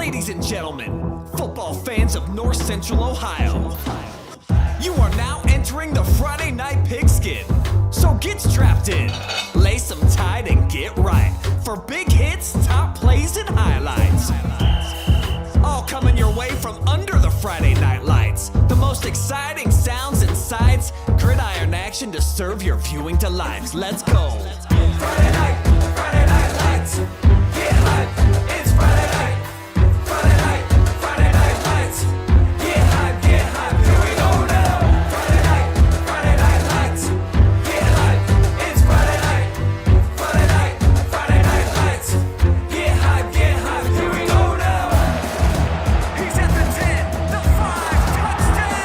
Ladies and gentlemen, football fans of North Central Ohio, you are now entering the Friday Night Pigskin. So get strapped in, lace them tight, and get right for big hits, top plays, and highlights. All coming your way from under the Friday Night Lights. The most exciting sounds and sights, gridiron action to serve your viewing delights. Let's go. Friday Night Lights. Get hype, it's Friday night. Friday Night Lights. Get hype, here we go now. Friday Night Lights. Get hype, it's Friday night. Friday Night Lights. Get hype, here we go now. He's at the 10, the 5, touchdown!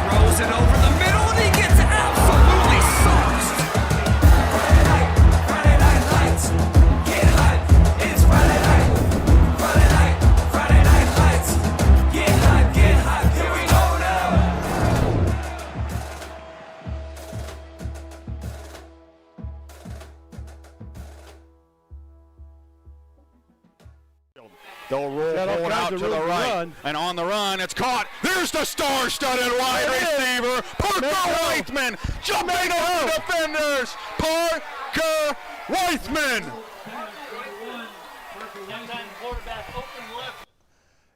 Throws it over the middle and he gets absolutely sauced. Friday Night Lights. Get hype, it's Friday night. Friday Night Lights. Get hype, here we go now. They'll roll forward out to the right, and on the run, it's caught. There's the star-studded wide receiver, Parker Weithman, jumping over defenders. Parker Weithman.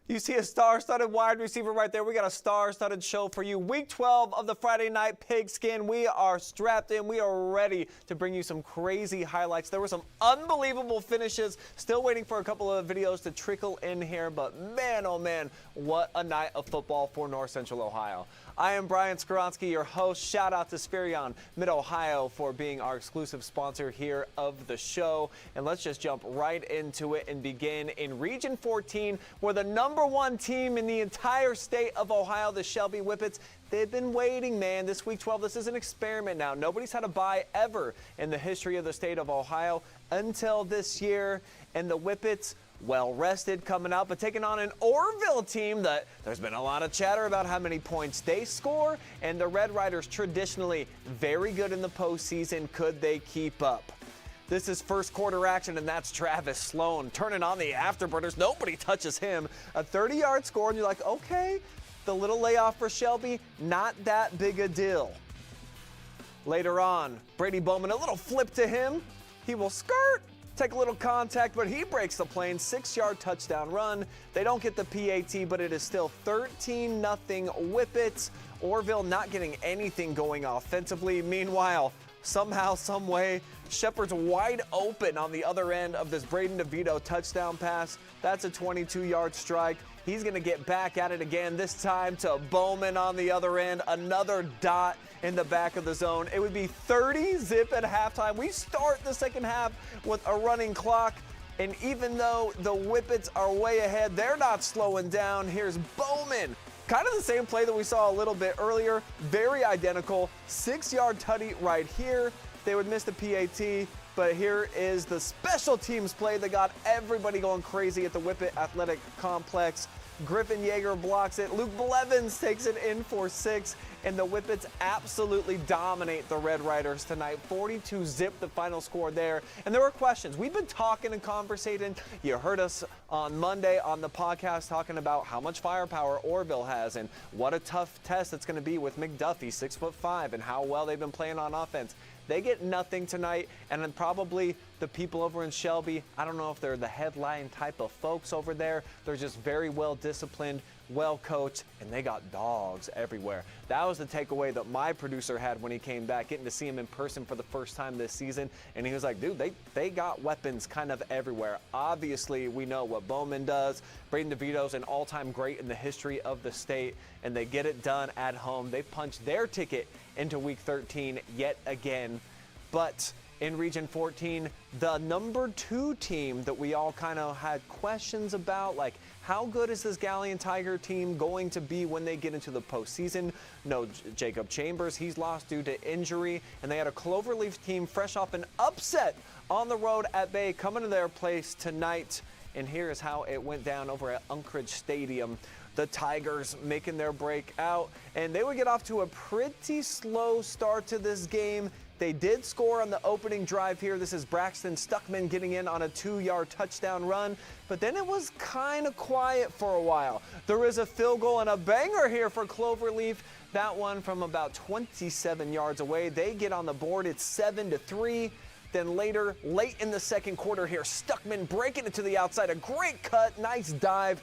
You see a star-studded wide receiver right there. We got a star-studded show for you. Week 12 of the Friday Night Pigskin. We are strapped in. We are ready to bring you some crazy highlights. There were some unbelievable finishes. Still waiting for a couple of videos to trickle in here. But man, oh man, what a night of football for North Central Ohio. I am Brian Skoronsky, your host. Shout out to Spirion Mid-Ohio for being our exclusive sponsor here of the show. And let's just jump right into it and begin in Region 14, where the #1 team in the entire state of Ohio, the Shelby Whippets, they've been waiting, man. This week 12, this is an experiment now. Nobody's had a bye ever in the history of the state of Ohio until this year. And the Whippets, well rested coming out, but taking on an Orrville team that there's been a lot of chatter about how many points they score, and the Red Riders traditionally very good in the postseason. Could they keep up? This is first quarter action, and that's Travis Sloan turning on the afterburners. Nobody touches him. A 30-yard score, and you're like, okay, the little layoff for Shelby, not that big a deal. Later on, Brady Bowman, a little flip to him. He will skirt. Take a little contact, but he breaks the plane. 6-yard touchdown run. They don't get the PAT, but it is still 13-0 Whippets. Orrville not getting anything going offensively. Meanwhile, somehow, some way, Shepard's wide open on the other end of this Braden DeVito touchdown pass. That's a 22-yard strike. He's going to get back at it again, this time to Bowman on the other end. Another dot in the back of the zone. It would be 30-zip at halftime. We start the second half with a running clock. And even though the Whippets are way ahead, they're not slowing down. Here's Bowman. Kind of the same play that we saw a little bit earlier. Very identical. 6-yard tutty right here. They would miss the PAT. But here is the special teams play that got everybody going crazy at the Whippet Athletic Complex. Griffin Yeager blocks it. Luke Blevins takes it in for 6. And the Whippets absolutely dominate the Red Riders tonight. 42-zip the final score there. And there were questions. We've been talking and conversating. You heard us on Monday on the podcast talking about how much firepower Orrville has and what a tough test it's going to be with McDuffie, 6'5", and how well they've been playing on offense. They get nothing tonight, and then probably the people over in Shelby, I don't know if they're the headline type of folks over there. They're just very well disciplined, well coached, and they got dogs everywhere. That was the takeaway that my producer had when he came back, getting to see him in person for the first time this season. And he was like, dude, they got weapons kind of everywhere. Obviously, we know what Bowman does. Braden DeVito's an all-time great in the history of the state, and they get it done at home. They punched their ticket into Week 13 yet again. But in Region 14, the #2 team that we all kind of had questions about, like how good is this Galion Tiger team going to be when they get into the postseason? No Jacob Chambers, he's lost due to injury, and they had a Cloverleaf team fresh off an upset on the road at Bay coming to their place tonight. And here is how it went down over at Unkridge Stadium. The Tigers making their break out, and they would get off to a pretty slow start to this game. They did score on the opening drive here. This is Braxton Stuckman getting in on a 2-yard touchdown run, but then it was kind of quiet for a while. There is a field goal and a banger here for Cloverleaf. That one from about 27 yards away. They get on the board. It's 7-3. Then later, late in the second quarter here, Stuckman breaking it to the outside. A great cut, nice dive.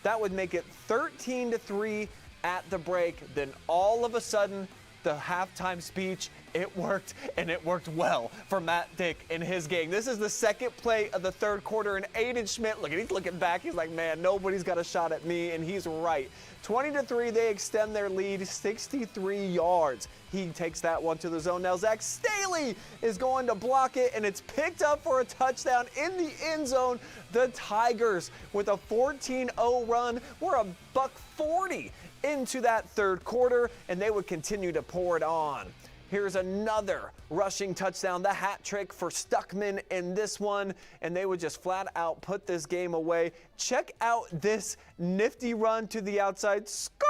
That would make it 13-3 at the break. Then all of a sudden, the halftime speech, it worked, and it worked well for Matt Dick and his gang. This is the second play of the third quarter, and Aiden Schmidt, look, he's looking back. He's like, man, nobody's got a shot at me, and he's right. 20-3, they extend their lead 63 yards. He takes that one to the zone. Now Zach Staley is going to block it, and it's picked up for a touchdown in the end zone. The Tigers with a 14-0 run. We're a $140 into that third quarter, and they would continue to pour it on. Here's another rushing touchdown, the hat trick for Stuckman in this one, and they would just flat out put this game away. Check out this nifty run to the outside. Skirt!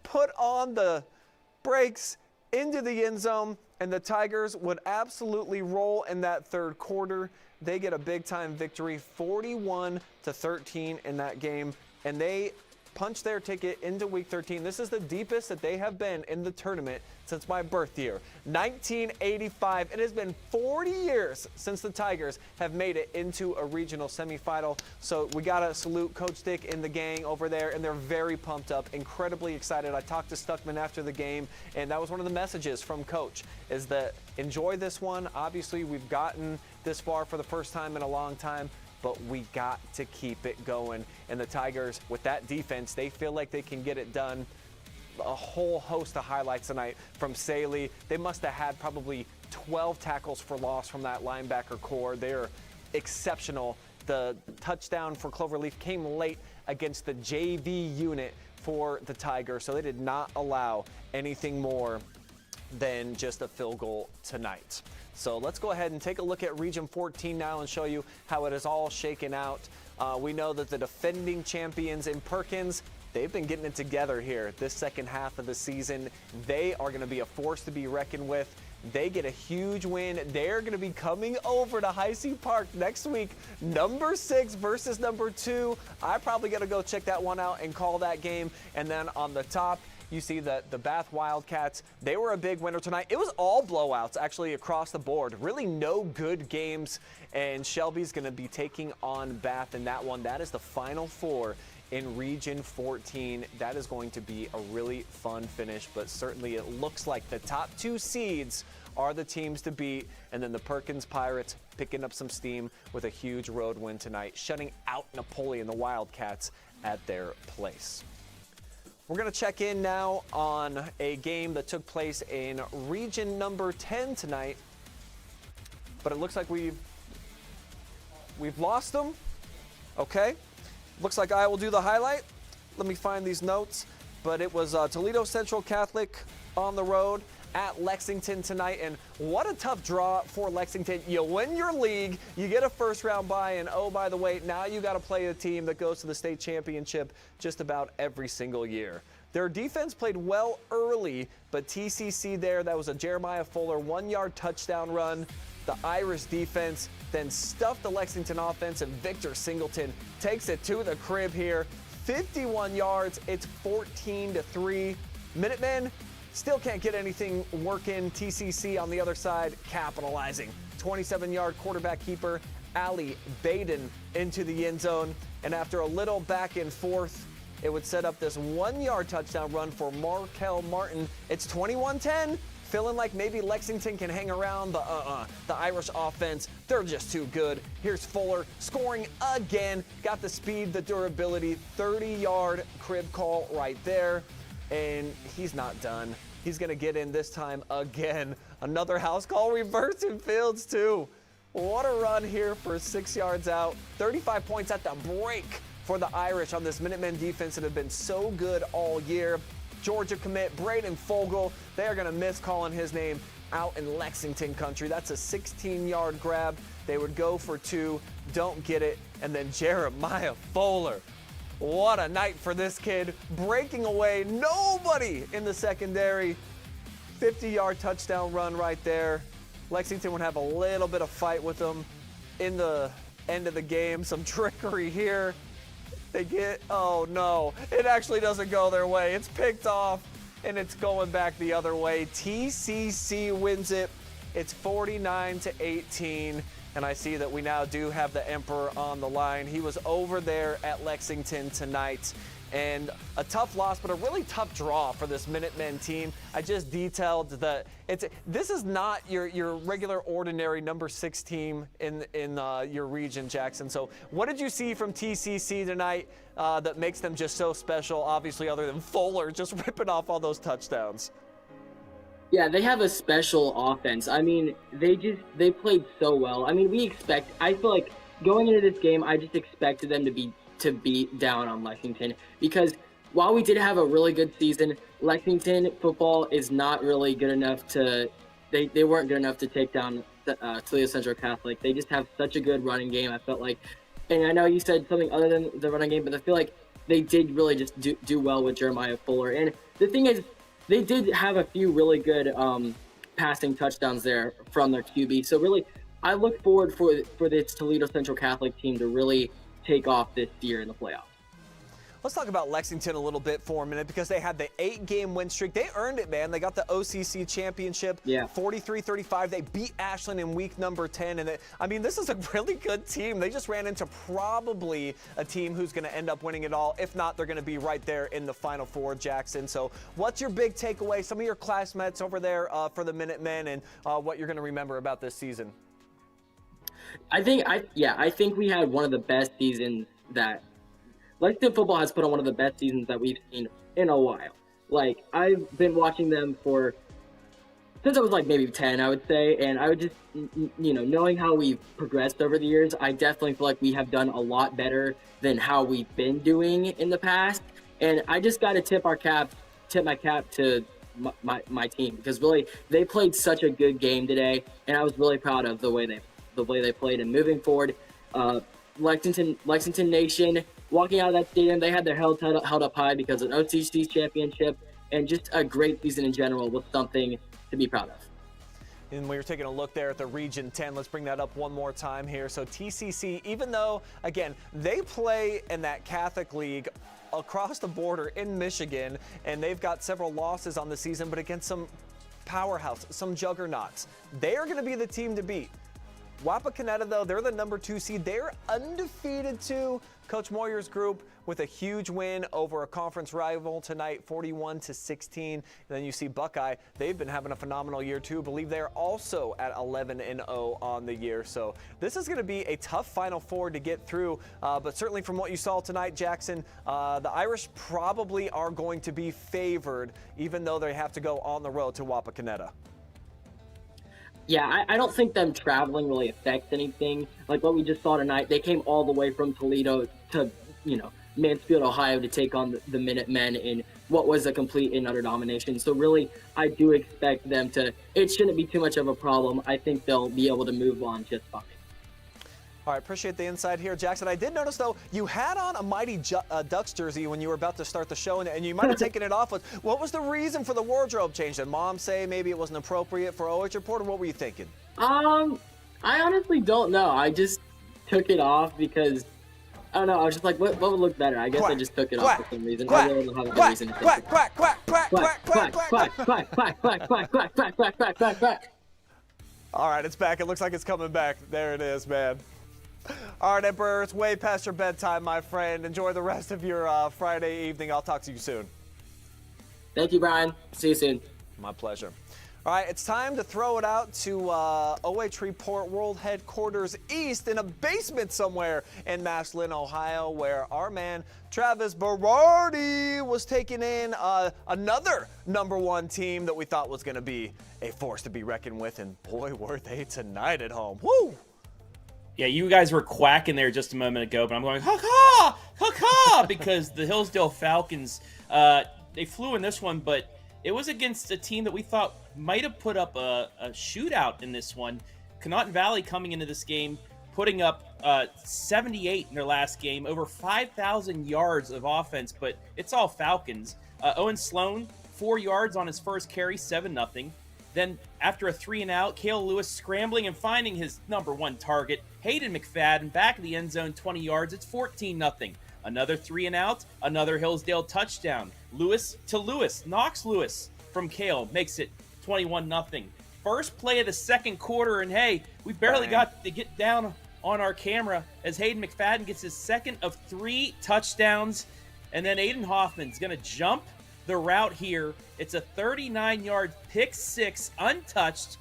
Put on the brakes into the end zone, and the Tigers would absolutely roll in that third quarter. They get a big-time victory, 41-13 in that game, and they punch their ticket into Week 13. This is the deepest that they have been in the tournament since my birth year, 1985. It has been 40 years since the Tigers have made it into a regional semifinal. So we got to salute Coach Dick and the gang over there, and they're very pumped up, incredibly excited. I talked to Stuckman after the game, and that was one of the messages from Coach, is that enjoy this one. Obviously, we've gotten this far for the first time in a long time, but we got to keep it going. And the Tigers, with that defense, they feel like they can get it done. A whole host of highlights tonight from Saley. They must have had probably 12 tackles for loss from that linebacker core. They're exceptional. The touchdown for Cloverleaf came late against the JV unit for the Tigers, so they did not allow anything more than just a field goal tonight. So let's go ahead and take a look at Region 14 now and show you how it is all shaken out. We know that the defending champions in Perkins, they've been getting it together here this second half of the season. They are going to be a force to be reckoned with. They get a huge win. They're going to be coming over to Heisey Park next week. Number 6 versus number 2. I probably got to go check that one out and call that game. And then on the top, you see that the Bath Wildcats, they were a big winner tonight. It was all blowouts actually across the board. Really no good games. And Shelby's going to be taking on Bath in that one. That is the Final Four in Region 14. That is going to be a really fun finish, but certainly it looks like the top 2 seeds are the teams to beat, and then the Perkins Pirates picking up some steam with a huge road win tonight, shutting out Napoleon, the Wildcats, at their place. We're going to check in now on a game that took place in Region number 10 tonight, but it looks like we've lost them. Okay. Looks like I will do the highlight. Let me find these notes. But it was Toledo Central Catholic on the road at Lexington tonight. And what a tough draw for Lexington. You win your league, you get a first-round bye, and oh, by the way, now you got to play a team that goes to the state championship just about every single year. Their defense played well early, but TCC there, that was a Jeremiah Fuller 1-yard touchdown run. The Irish defense then stuffed the Lexington offense, and Victor Singleton takes it to the crib here. 51 yards, it's 14-3. Minutemen still can't get anything working. TCC on the other side capitalizing. 27-yard quarterback keeper Ali Baden into the end zone, and after a little back and forth, it would set up this 1-yard touchdown run for Markel Martin. It's 21-10. Feeling like maybe Lexington can hang around, but the Irish offense, they're just too good. Here's Fuller scoring again. Got the speed, the durability, 30-yard crib call right there. And he's not done. He's going to get in this time again. Another house call, reverse in Fields too. What a run here for 6 yards out. 35 points at the break for the Irish on this Minutemen defense that have been so good all year. Georgia commit Braden Fogel, they are going to miss calling his name out in Lexington country. That's a 16-yard grab. They would go for 2, don't get it, and then Jeremiah Fuller. What a night for this kid, breaking away, nobody in the secondary. 50-yard touchdown run right there. Lexington would have a little bit of fight with them in the end of the game. Some trickery here. They get, oh no, it actually doesn't go their way. It's picked off and it's going back the other way. TCC wins it. It's 49-18. And I see that we now do have the Emperor on the line. He was over there at Lexington tonight. And a tough loss, but a really tough draw for this Minutemen team. I just detailed that this is not your regular ordinary number 6 team in your region, Jackson. So what did you see from TCC tonight that makes them just so special, obviously, other than Fuller just ripping off all those touchdowns? Yeah, they have a special offense. I mean, they played so well. I mean, I feel like going into this game, I just expected them to beat down on Lexington, because while we did have a really good season, Lexington football is not really good enough they weren't good enough to take down Toledo Central Catholic. They just have such a good running game, I felt like. And I know you said something other than the running game, but I feel like they did really just do well with Jeremiah Fuller. And the thing is, they did have a few really good passing touchdowns there from their QB. So really, I look forward for this Toledo Central Catholic team to really take off this year in the playoffs. Let's talk about Lexington a little bit for a minute, because they had the 8-game win streak. They earned it, man. They got the OCC championship, 43-35. They beat Ashland in week number 10. And I mean, this is a really good team. They just ran into probably a team who's going to end up winning it all. If not, they're going to be right there in the Final Four, Jackson. So what's your big takeaway? Some of your classmates over there for the Minutemen, and what you're going to remember about this season? I think we had one of the best seasons that Lexington football has put on, one of the best seasons that we've seen in a while. Like, I've been watching them since I was like maybe 10, I would say, and I would just, knowing how we've progressed over the years, I definitely feel like we have done a lot better than how we've been doing in the past. And I just got to tip my cap to my team, because really they played such a good game today, and I was really proud of the way they played. And moving forward, Lexington Nation, walking out of that stadium, they had their head held up high because of an OCC championship, and just a great season in general was something to be proud of. And we were taking a look there at the Region 10. Let's bring that up one more time here. So TCC, even though, again, they play in that Catholic League across the border in Michigan, and they've got several losses on the season, but against some powerhouse, some juggernauts, they are going to be the team to beat. Wapakoneta, though, they're the number 2 seed. They're undefeated too. Coach Moyer's group with a huge win over a conference rival tonight, 41-16. And then you see Buckeye. They've been having a phenomenal year too. I believe they're also at 11-0 on the year. So this is going to be a tough Final Four to get through. But certainly from what you saw tonight, Jackson, the Irish probably are going to be favored, even though they have to go on the road to Wapakoneta. Yeah, I don't think them traveling really affects anything. Like what we just saw tonight, they came all the way from Toledo to, Mansfield, Ohio to take on the Minutemen in what was a complete and utter domination. So really, I do expect them it shouldn't be too much of a problem. I think they'll be able to move on just fine. All right, appreciate the insight here, Jackson. I did notice, though, you had on a Mighty Ducks jersey when you were about to start the show, and you might have taken it off. What was the reason for the wardrobe change? Did Mom say maybe it wasn't appropriate for OH Report, or what were you thinking? I honestly don't know. I just took it off because, I don't know, I was just like, what would look better? I guess I just took it off for some reason. I really don't have a reason to take it. Quack. All right, it's back. It looks like it's coming back. There it is, man. All right, Emperor, it's way past your bedtime, my friend. Enjoy the rest of your Friday evening. I'll talk to you soon. Thank you, Brian. See you soon. My pleasure. All right, it's time to throw it out to OH Report World Headquarters East in a basement somewhere in Massillon, Ohio, where our man Travis Berardi was taking in another number 1 team that we thought was going to be a force to be reckoned with, and boy, were they tonight at home. Woo! Yeah, you guys were quacking there just a moment ago, but I'm going, ha-ha, ha-ha, because the Hillsdale Falcons, they flew in this one, but it was against a team that we thought might have put up a shootout in this one. Canton Valley coming into this game, putting up 78 in their last game, over 5,000 yards of offense, but it's all Falcons. Owen Sloan, 4 yards on his first carry, 7-0. Then after a 3-and-out, Cale Lewis scrambling and finding his number 1 target. Hayden McFadden back of the end zone, 20 yards. It's 14-0. Another 3-and-out, another Hillsdale touchdown. Lewis to Lewis, knocks Lewis from Cale, makes it 21-0. First play of the second quarter, and hey, we barely got to get down on our camera as Hayden McFadden gets his second of 3 touchdowns. And then Aiden Hoffman's going to jump the route here. It's a 39-yard pick 6, untouched,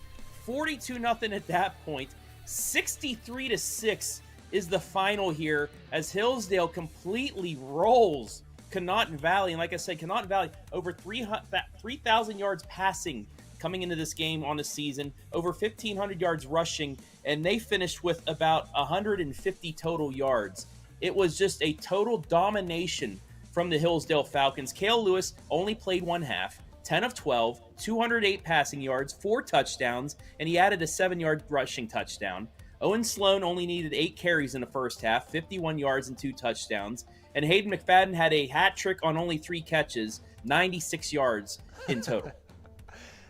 42-0 at that point. 63-6 is the final here as Hillsdale completely rolls Canton Valley. And like I said, Canton Valley over 3,000 yards passing coming into this game on the season, over 1,500 yards rushing, and they finished with about 150 total yards. It was just a total domination from the Hillsdale Falcons. Cale Lewis only played 1 half, 10 of 12, 208 passing yards, 4 touchdowns, and he added a 7-yard rushing touchdown. Owen Sloan only needed 8 carries in the first half, 51 yards and 2 touchdowns. And Hayden McFadden had a hat trick on only 3 catches, 96 yards in total.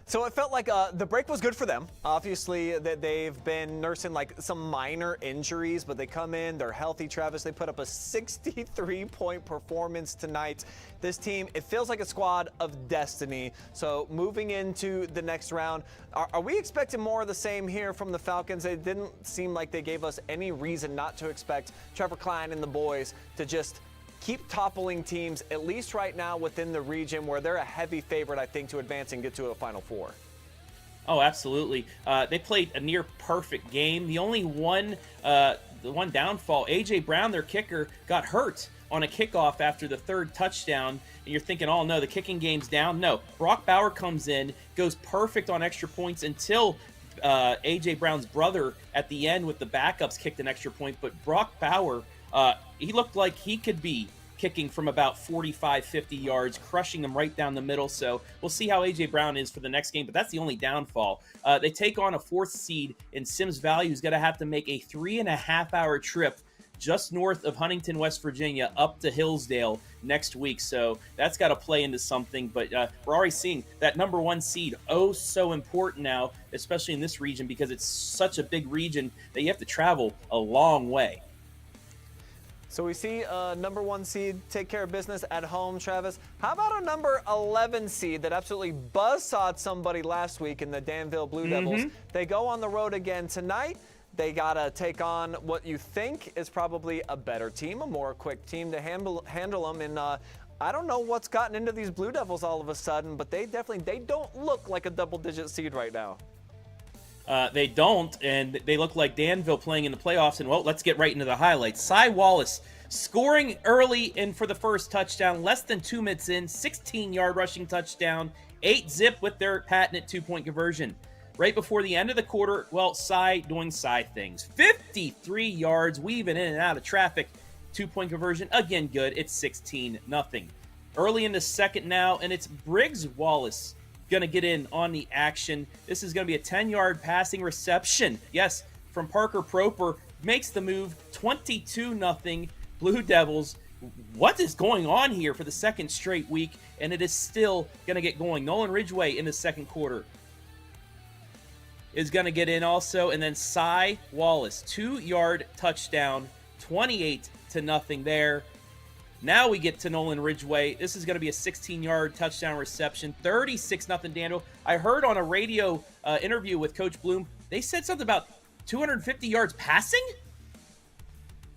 So it felt like the break was good for them. Obviously, that they've been nursing like some minor injuries, but they come in, they're healthy, Travis. They put up a 63-point performance tonight. This team, it feels like a squad of destiny. So moving into the next round, are we expecting more of the same here from the Falcons? It didn't seem like they gave us any reason not to expect Trevor Klein and the boys to just keep toppling teams, at least right now within the region where they're a heavy favorite, I think, to advance and get to a Final Four. Oh, absolutely. They played a near perfect game. The only one downfall, A.J. Brown, their kicker, got hurt on a kickoff after the 3rd touchdown. And you're thinking, oh, no, the kicking game's down. No, Brock Bauer comes in, goes perfect on extra points until A.J. Brown's brother at the end with the backups kicked an extra point. But Brock Bauer, he looked like he could be kicking from about 45, 50 yards, crushing them right down the middle. So we'll see how A.J. Brown is for the next game, but that's the only downfall. They take on a 4th seed in Sims Valley, who's going to have to make a 3.5-hour trip just north of Huntington, West Virginia, up to Hillsdale next week. So that's got to play into something, but we're already seeing that number 1 seed, oh so important now, especially in this region, because it's such a big region that you have to travel a long way. So we see a number 1 seed take care of business at home, Travis. How about a number 11 seed that absolutely buzzsawed somebody last week in the Danville Blue Devils? They go on the road again tonight. They got to take on what you think is probably a better team, a more quick team to handle them. And I don't know what's gotten into these Blue Devils all of a sudden, but they don't look like a double-digit seed right now. They don't, and they look like Danville playing in the playoffs. And, well, let's get right into the highlights. Cy Wallace scoring early and for the first touchdown, less than 2 minutes in, 16-yard rushing touchdown, 8-zip with their patented 2-point conversion. Right before the end of the quarter, well, Cy doing Cy things. 53 yards, weaving in and out of traffic, 2-point conversion. Again, good. It's 16-0. Early in the second now, and it's Briggs Wallace going to get in on the action. This is going to be a 10-yard passing reception. Yes, from Parker Proper. Makes the move, 22-0. Blue Devils. What is going on here for the second straight week? And it is still going to get going. Nolan Ridgway in the second quarter is going to get in also. And then Cy Wallace, 2-yard touchdown, 28-0 there. Now we get to Nolan Ridgway. This is going to be a 16-yard touchdown reception, 36-0 Danville. I heard on a radio interview with Coach Bloom, they said something about 250 yards passing?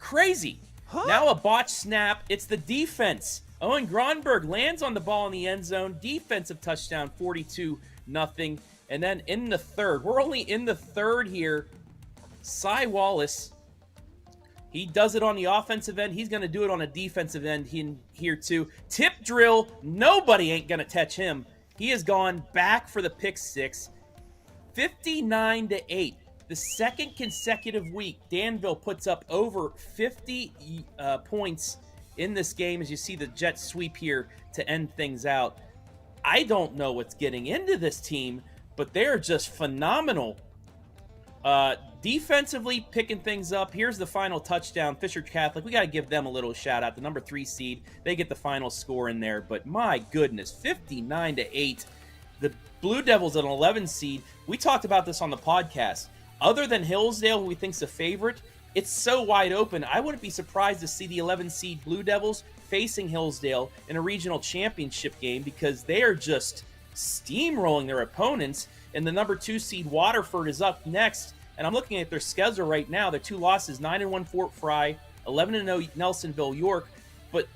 Crazy. Huh? Now a botched snap. It's the defense. Owen Gronberg lands on the ball in the end zone. Defensive touchdown, 42-0. And then in the third, we're only in the third here, Cy Wallace, he does it on the offensive end. He's going to do it on a defensive end here too. Tip drill. Nobody ain't going to touch him. He has gone back for the pick 6. 59-8. The second consecutive week, Danville puts up over 50 points in this game as you see the jet sweep here to end things out. I don't know what's getting into this team, but they're just phenomenal. Defensively picking things up. Here's the final touchdown. Fisher Catholic, we got to give them a little shout out. The number 3 seed, they get the final score in there. But my goodness, 59-8. The Blue Devils at an 11 seed. We talked about this on the podcast. Other than Hillsdale, who we think's a favorite, it's so wide open. I wouldn't be surprised to see the 11 seed Blue Devils facing Hillsdale in a regional championship game because they are just steamrolling their opponents. And the number 2 seed Waterford is up next. And I'm looking at their schedule right now. Their 2 losses, 9-1 Fort Fry, 11-0 Nelsonville York. But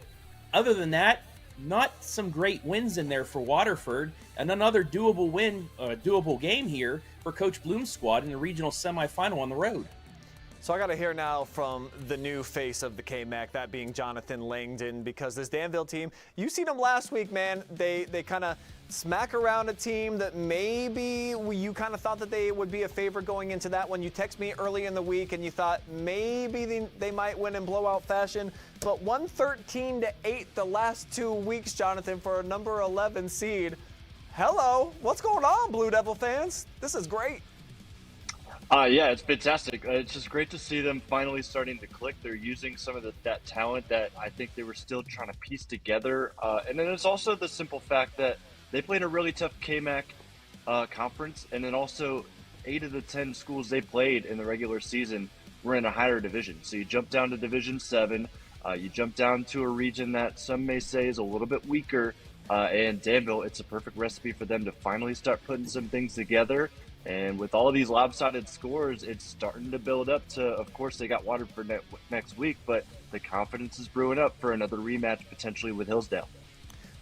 other than that, not some great wins in there for Waterford. And another doable game here for Coach Bloom's squad in the regional semifinal on the road. So I got to hear now from the new face of the KMAC, that being Jonathan Langdon, because this Danville team, you seen them last week, man. They kind of smack around a team that maybe you kind of thought that they would be a favorite going into that one. You text me early in the week and you thought maybe they might win in blowout fashion, but 113-8 the last 2 weeks, Jonathan, for a number 11 seed. Hello, what's going on, Blue Devil fans? This is great. Yeah, it's fantastic. It's just great to see them finally starting to click. They're using some of that talent that I think they were still trying to piece together. And then it's also the simple fact that they played a really tough KMAC conference, and then also 8 of the 10 schools they played in the regular season were in a higher division. So you jump down to Division 7, you jump down to a region that some may say is a little bit weaker, and Danville, it's a perfect recipe for them to finally start putting some things together. And with all of these lopsided scores, it's starting to build up to, of course, they got Waterford next week, but the confidence is brewing up for another rematch potentially with Hillsdale.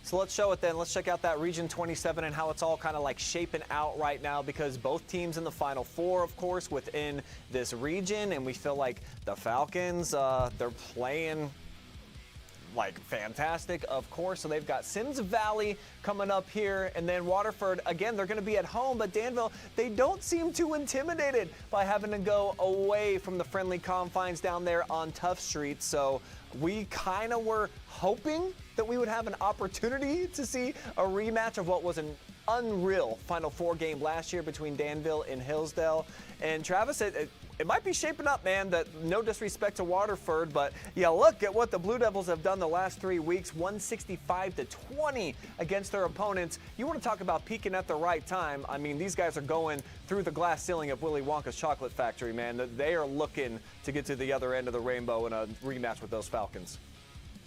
So let's show it then. Let's check out that Region 27 and how it's all kind of like shaping out right now, because both teams in the Final Four, of course, within this region. And we feel like the Falcons, they're playing like fantastic, of course. So they've got Sims Valley coming up here, and then Waterford, again, they're going to be at home, but Danville, they don't seem too intimidated by having to go away from the friendly confines down there on Tough Street. So we kind of were hoping that we would have an opportunity to see a rematch of what was an unreal Final Four game last year between Danville and Hillsdale. And Travis, it might be shaping up, man, that no disrespect to Waterford, but yeah, look at what the Blue Devils have done the last 3 weeks, 165-20 against their opponents. You want to talk about peaking at the right time. I mean, these guys are going through the glass ceiling of Willy Wonka's chocolate factory, man. They are looking to get to the other end of the rainbow in a rematch with those Falcons.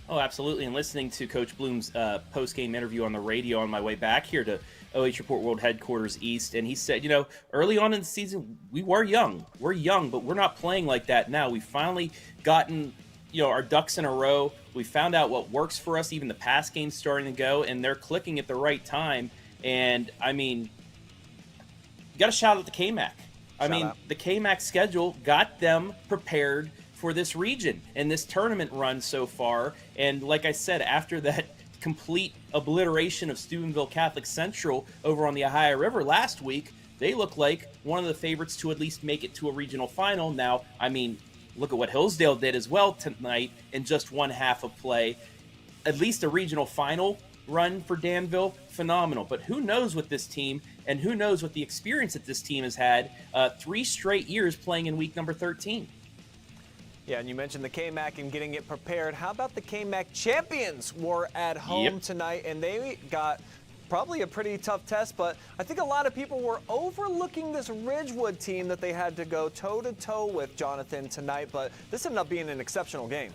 Oh, absolutely. And listening to Coach Bloom's post-game interview on the radio on my way back here to OH Report World Headquarters East, and he said, you know, early on in the season, we were young. We're young, but we're not playing like that now. We've finally gotten, you know, our ducks in a row. We found out what works for us. Even the pass game's starting to go, and they're clicking at the right time. And, I mean, you got to shout out the KMAC. The KMAC schedule got them prepared for this region and this tournament run so far. And like I said, after that complete obliteration of Steubenville Catholic Central over on the Ohio River last week, they look like one of the favorites to at least make it to a regional final. Now, I mean, look at what Hillsdale did as well tonight in just one half of play. At least a regional final run for Danville, phenomenal. But who knows with this team, and who knows what the experience that this team has had 3 straight years playing in week number 13. Yeah, and you mentioned the KMAC and getting it prepared. How about the KMAC champions were at home tonight, and they got probably a pretty tough test, but I think a lot of people were overlooking this Ridgewood team that they had to go toe-to-toe with, Jonathan, tonight, but this ended up being an exceptional game.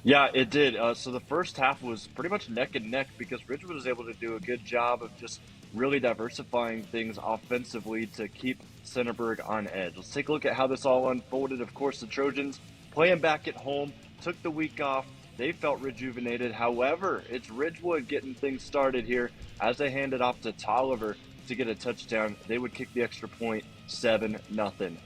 Yeah, it did. So the first half was pretty much neck and neck because Ridgewood was able to do a good job of just really diversifying things offensively to keep Centerburg on edge. Let's take a look at how this all unfolded. Of course, the Trojans playing back at home, took the week off. They felt rejuvenated. However, it's Ridgewood getting things started here as they hand it off to Tolliver to get a touchdown. They would kick the extra point, 7-0.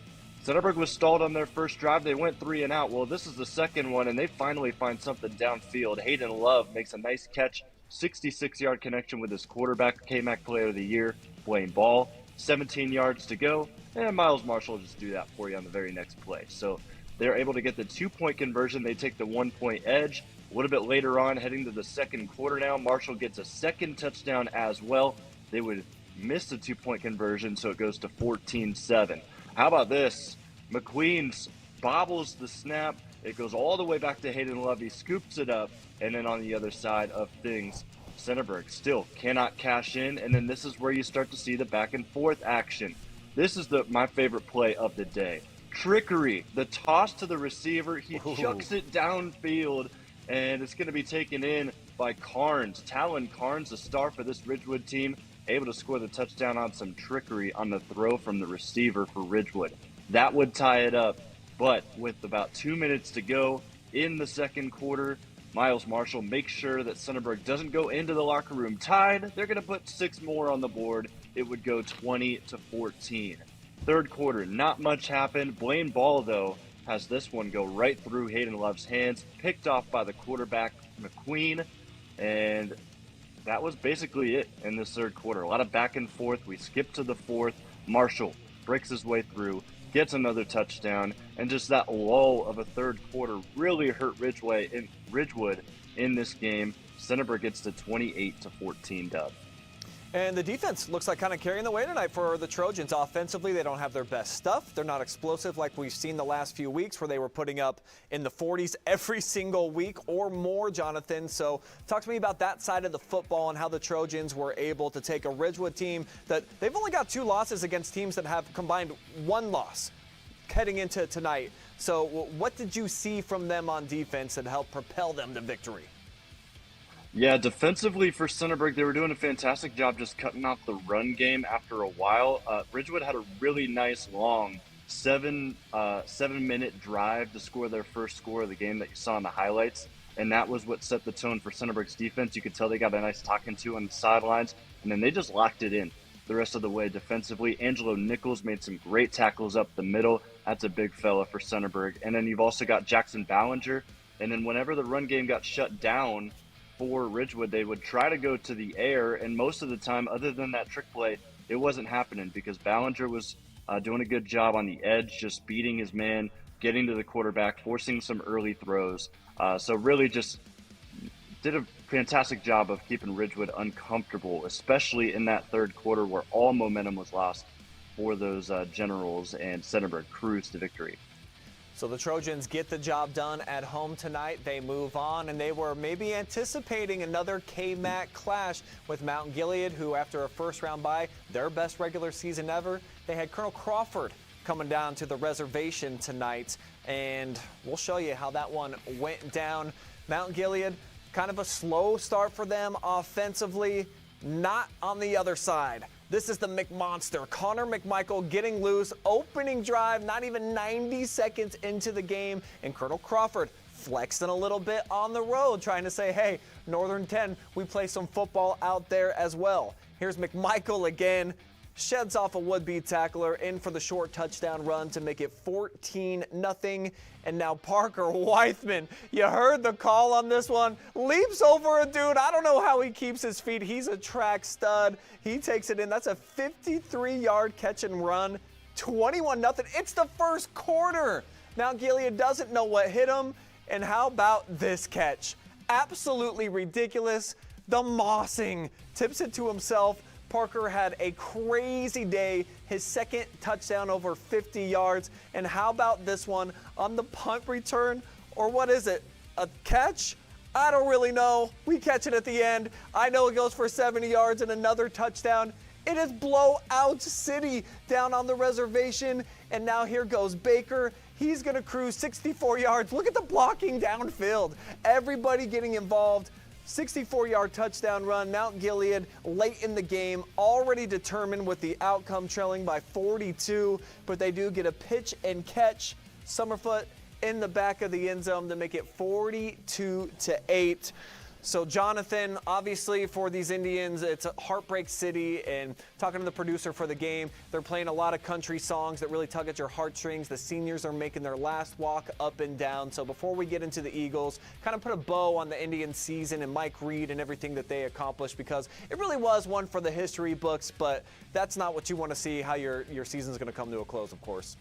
Centerburg was stalled on their first drive. They went 3 and out. Well, this is the second one, and they finally find something downfield. Hayden Love makes a nice catch, 66-yard connection with his quarterback, KMAC Player of the Year, Blaine Ball. 17 yards to go, and Miles Marshall will just do that for you on the very next play. So they're able to get the 2-point conversion. They take the 1-point edge. A little bit later on, heading to the second quarter now, Marshall gets a second touchdown as well. They would miss the 2-point conversion, so it goes to 14-7. How about this? McQueen bobbles the snap. It goes all the way back to Hayden Love. He scoops it up, and then on the other side of things, Centerburg still cannot cash in, and then this is where you start to see the back and forth action. This is my favorite play of the day. Trickery, the toss to the receiver, he chucks it downfield, and it's going to be taken in by Carnes. Talon Carnes, the star for this Ridgewood team, able to score the touchdown on some trickery on the throw from the receiver for Ridgewood. That would tie it up, but with about 2 minutes to go in the second quarter, Miles Marshall makes sure that Centerburg doesn't go into the locker room tied. They're going to put 6 more on the board. It would go 20-14. Third quarter, not much happened. Blaine Ball, though, has this one go right through Hayden Love's hands, picked off by the quarterback, McQueen, and that was basically it in this third quarter. A lot of back and forth. We skip to the fourth. Marshall breaks his way through, gets another touchdown, and just that lull of a third quarter really hurt Ridgewood in this game. Centerburg gets the 28-14 dub. And the defense looks like kind of carrying the way tonight for the Trojans. Offensively, they don't have their best stuff. They're not explosive like we've seen the last few weeks where they were putting up in the 40s every single week or more, Jonathan. So talk to me about that side of the football and how the Trojans were able to take a Ridgewood team that they've only got 2 losses against teams that have combined 1 loss heading into tonight. So what did you see from them on defense that helped propel them to victory? Yeah, defensively for Centerburg, they were doing a fantastic job just cutting off the run game after a while. Ridgewood had a really nice long 7-minute drive to score their first score of the game that you saw in the highlights, and that was what set the tone for Centerburg's defense. You could tell they got a nice talking to on the sidelines, and then they just locked it in the rest of the way defensively. Angelo Nichols made some great tackles up the middle. That's a big fella for Centerburg. And then you've also got Jackson Ballinger, and then whenever the run game got shut down for Ridgewood, they would try to go to the air, and most of the time, other than that trick play, it wasn't happening because Ballinger was doing a good job on the edge, just beating his man, getting to the quarterback, forcing some early throws. So really just did a fantastic job of keeping Ridgewood uncomfortable, especially in that third quarter where all momentum was lost for those Generals, and Centerburg cruised to victory. So the Trojans get the job done at home tonight. They move on, and they were maybe anticipating another KMAC clash with Mount Gilead, who after a first-round bye, their best regular season ever, they had Colonel Crawford coming down to the reservation tonight, and we'll show you how that one went down. Mount Gilead, kind of a slow start for them offensively, not on the other side. This is the McMonster, Connor McMichael getting loose, opening drive, not even 90 seconds into the game, and Colonel Crawford flexing a little bit on the road, trying to say, hey, Northern 10, we play some football out there as well. Here's McMichael again, sheds off a would-be tackler, in for the short touchdown run to make it 14-0. And now Parker Weithman, you heard the call on this one, leaps over a dude. I don't know how he keeps his feet. He's a track stud. He takes it in. That's a 53-yard catch and run, 21-0. It's the first quarter. Mount Gilead doesn't know what hit him. And how about this catch? Absolutely ridiculous. The Mossing tips it to himself. Parker had a crazy day, his second touchdown over 50 yards. And how about this one on the punt return? Or what is it, a catch? I don't really know. We catch it at the end. I know it goes for 70 yards and another touchdown. It is blowout city down on the reservation. And now here goes Baker. He's going to cruise 64 yards. Look at the blocking downfield. Everybody getting involved. 64-yard touchdown run. Mount Gilead late in the game, already determined with the outcome, trailing by 42, but they do get a pitch and catch. Summerfoot in the back of the end zone to make it 42-8. So Jonathan, obviously for these Indians, it's a heartbreak city, and talking to the producer for the game, they're playing a lot of country songs that really tug at your heartstrings. The seniors are making their last walk up and down. So before we get into the Eagles, kind of put a bow on the Indian season and Mike Reed and everything that they accomplished, because it really was one for the history books, but that's not what you want to see, how your season's going to come to a close, of course.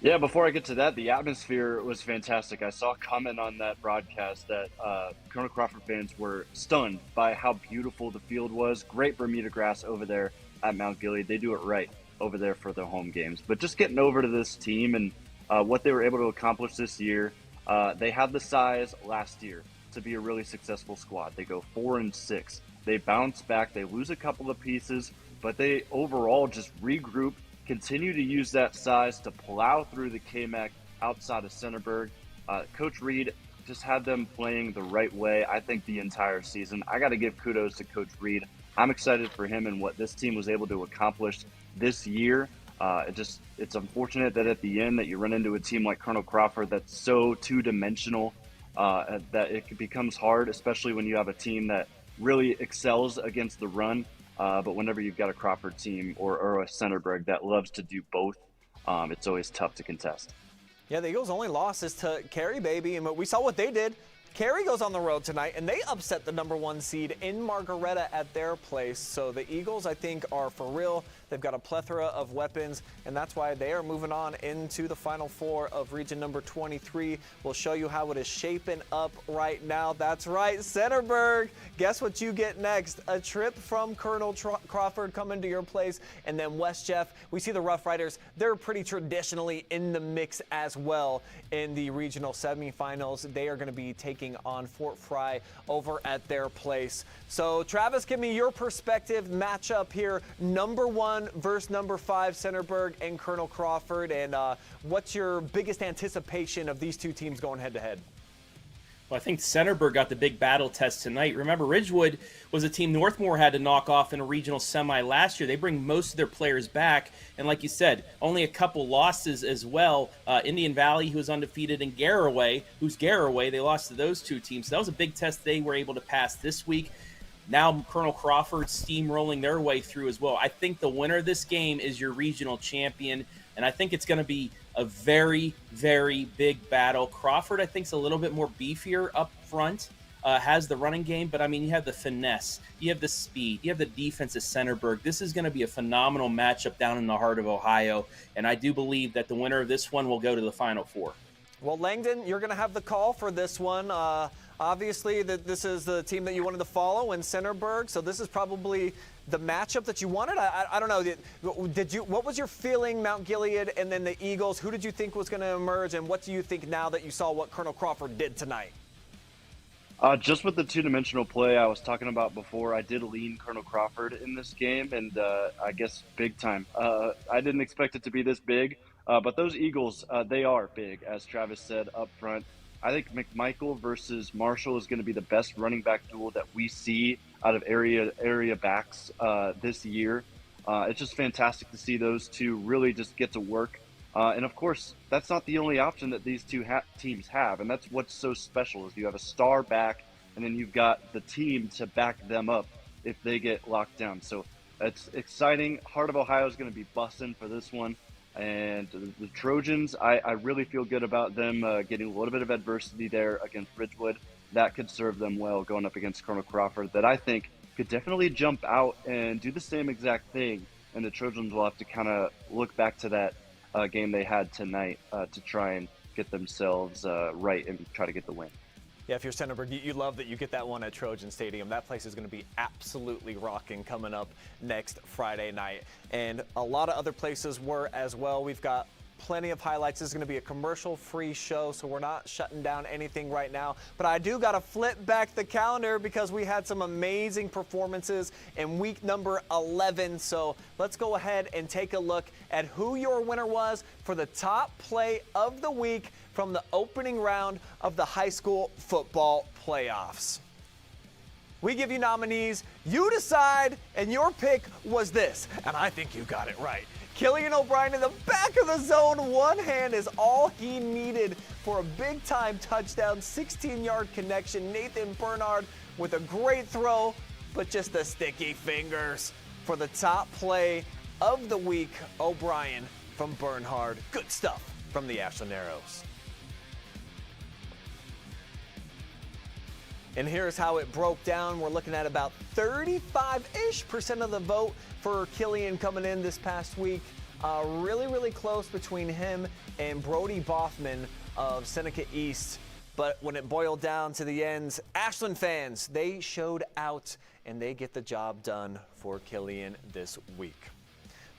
Yeah, before I get to that, the atmosphere was fantastic. I saw a comment on that broadcast that Colonel Crawford fans were stunned by how beautiful the field was. Great Bermuda grass over there at Mount Gilead. They do it right over there for the home games. But just getting over to this team and what they were able to accomplish this year, they had the size last year to be a really successful squad. They go 4-6. They bounce back. They lose a couple of pieces, but they overall just regroup, continue to use that size to plow through the KMAC outside of Centerburg. Coach Reed just had them playing the right way, I think, the entire season. I got to give kudos to Coach Reed. I'm excited for him and what this team was able to accomplish this year. It's unfortunate that at the end that you run into a team like Colonel Crawford that's so two-dimensional that it becomes hard, especially when you have a team that really excels against the run. But whenever you've got a Crawford team or a Centerburg that loves to do both, it's always tough to contest. Yeah, the Eagles' only loss is to Cary, baby, and we saw what they did. Cary goes on the road tonight, and they upset the #1 seed in Margaretta at their place. So the Eagles, I think, are for real. They've got a plethora of weapons, and that's why they are moving on into the Final Four of region number 23. We'll show you how it is shaping up right now. That's right, Centerburg. Guess what you get next? A trip from Colonel Crawford coming to your place, and then West Jeff. We see the Rough Riders. They're pretty traditionally in the mix as well in the regional semifinals. They are going to be taking on Fort Fry over at their place. So Travis, give me your perspective matchup here. #1 versus #5, Centerburg and Colonel Crawford. And what's your biggest anticipation of these two teams going head to head? Well, I think Centerburg got the big battle test tonight. Remember, Ridgewood was a team Northmore had to knock off in a regional semi last year. They bring most of their players back. And like you said, only a couple losses as well. Indian Valley, who was undefeated, and Garraway, they lost to those two teams. So that was a big test they were able to pass this week. Now Colonel Crawford steamrolling their way through as well. I think the winner of this game is your regional champion, and I think it's going to be a very, very big battle. Crawford, I think, is a little bit more beefier up front, has the running game, but, I mean, you have the finesse, you have the speed, you have the defense of Centerburg. This is going to be a phenomenal matchup down in the heart of Ohio, and I do believe that the winner of this one will go to the Final Four. Well, Langdon, you're going to have the call for this one. Obviously, this is the team that you wanted to follow in Centerburg, so this is probably the matchup that you wanted. I don't know. What was your feeling, Mount Gilead, and then the Eagles? Who did you think was going to emerge, and what do you think now that you saw what Colonel Crawford did tonight? Just with the two-dimensional play I was talking about before, I did lean Colonel Crawford in this game, and I guess big time. I didn't expect it to be this big, but those Eagles, they are big, as Travis said up front. I think McMichael versus Marshall is going to be the best running back duel that we see out of area backs this year. It's just fantastic to see those two really just get to work. And of course, that's not the only option that these two teams have, and that's what's so special is you have a star back, and then you've got the team to back them up if they get locked down. So it's exciting. Heart of Ohio is going to be busting for this one. And the Trojans, I really feel good about them getting a little bit of adversity there against Ridgewood. That could serve them well going up against Colonel Crawford, that I think could definitely jump out and do the same exact thing. And the Trojans will have to kind of look back to that game they had tonight to try and get themselves right and try to get the win. Yeah, if you're Centerburg, you love that you get that one at Trojan Stadium. That place is going to be absolutely rocking coming up next Friday night. And a lot of other places were as well. We've got plenty of highlights. This is going to be a commercial-free show, so we're not shutting down anything right now. But I do got to flip back the calendar because we had some amazing performances in week number 11. So let's go ahead and take a look at who your winner was for the top play of the week from the opening round of the high school football playoffs. We give you nominees, you decide, and your pick was this, and I think you got it right. Killian O'Brien in the back of the zone, one hand is all he needed for a big-time touchdown, 16-yard connection. Nathan Bernard with a great throw, but just the sticky fingers. For the top play of the week, O'Brien from Bernhard. Good stuff from the Ashland Arrows. And here's how it broke down. We're looking at about 35-ish% of the vote for Killian coming in this past week. Really close between him and Brody Boffman of Seneca East. But when it boiled down to the ends, Ashland fans, they showed out and they get the job done for Killian this week.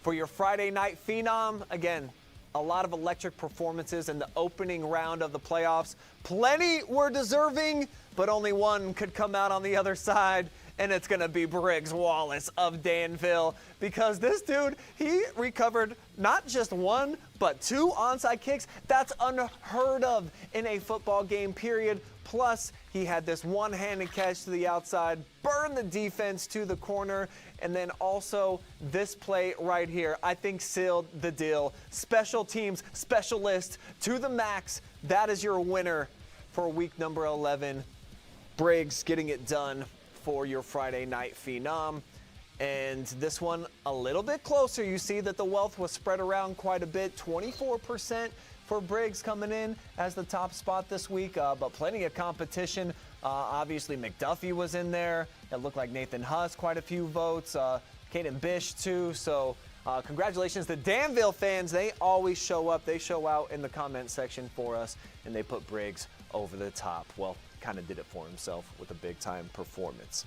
For your Friday night phenom, again, a lot of electric performances in the opening round of the playoffs. Plenty were deserving, but only one could come out on the other side, and it's going to be Briggs Wallace of Danville, because this dude, he recovered not just one, but 2 onside kicks. That's unheard of in a football game, period. Plus, he had this one-handed catch to the outside, burned the defense to the corner, and then also this play right here, I think sealed the deal. Special teams specialist to the max. That is your winner for week number 11. Briggs getting it done for your Friday night phenom. And this one a little bit closer. You see that the wealth was spread around quite a bit. 24% for Briggs coming in as the top spot this week, but plenty of competition. Obviously, McDuffie was in there. It looked like Nathan Huss, quite a few votes. Caden Bish, too. So congratulations to Danville fans. They always show up. They show out in the comment section for us, and they put Briggs over the top. Well, kind of did it for himself with a big-time performance.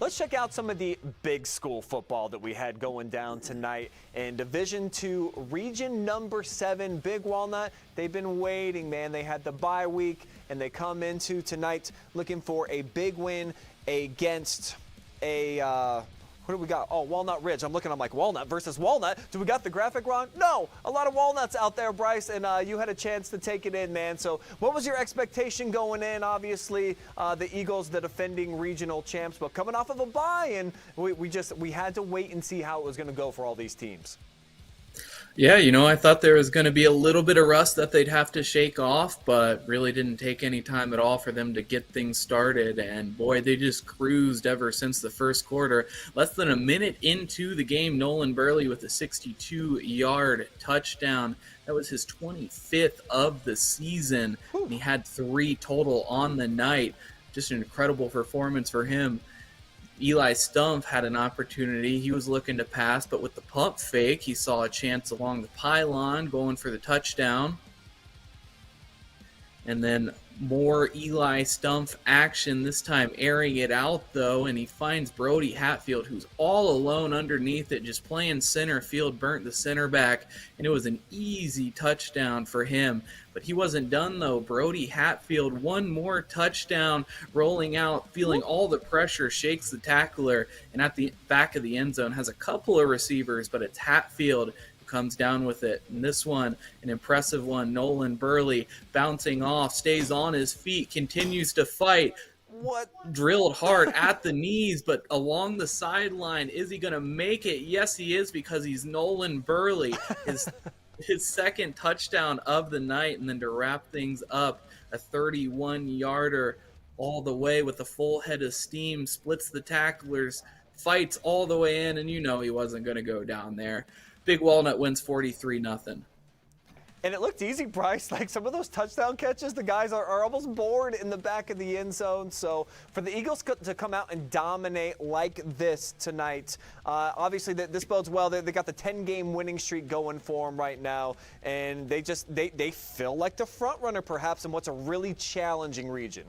Let's check out some of the big school football that we had going down tonight. In Division II, Region number 7, Big Walnut, they've been waiting, man. They had the bye week, and they come into tonight looking for a big win against a what do we got? Oh, Walnut Ridge. I'm like, Walnut versus Walnut. Do we got the graphic wrong? No. A lot of walnuts out there, Bryce, and you had a chance to take it in, man. So what was your expectation going in? Obviously, the Eagles, the defending regional champs, but coming off of a bye, and we had to wait and see how it was going to go for all these teams. Yeah, I thought there was going to be a little bit of rust that they'd have to shake off, but really didn't take any time at all for them to get things started. And boy, they just cruised ever since the first quarter. Less than a minute into the game, Nolan Burley with a 62-yard touchdown. That was his 25th of the season. And he had 3 total on the night. Just an incredible performance for him. Eli Stumpf had an opportunity. He was looking to pass, but with the pump fake, he saw a chance along the pylon going for the touchdown. And then more Eli Stumpf action, this time airing it out, though, and he finds Brody Hatfield, who's all alone underneath it, just playing center field, burnt the center back, and it was an easy touchdown for him. But he wasn't done, though. Brody Hatfield, one more touchdown, rolling out, feeling all the pressure, shakes the tackler, and at the back of the end zone has a couple of receivers, but it's Hatfield comes down with it. And this one, an impressive one. Nolan Burley bouncing off, stays on his feet, continues to fight. Drilled hard at the knees, but along the sideline. Is he going to make it? Yes, he is, because he's Nolan Burley. His second touchdown of the night. And then to wrap things up, a 31-yarder all the way with a full head of steam, splits the tacklers, fights all the way in, and he wasn't going to go down there. Big Walnut wins 43-0. And it looked easy, Bryce. Like some of those touchdown catches, the guys are almost bored in the back of the end zone. So for the Eagles to come out and dominate like this tonight, obviously this bodes well. They got the 10-game winning streak going for them right now, and they feel like the front runner perhaps in what's a really challenging region.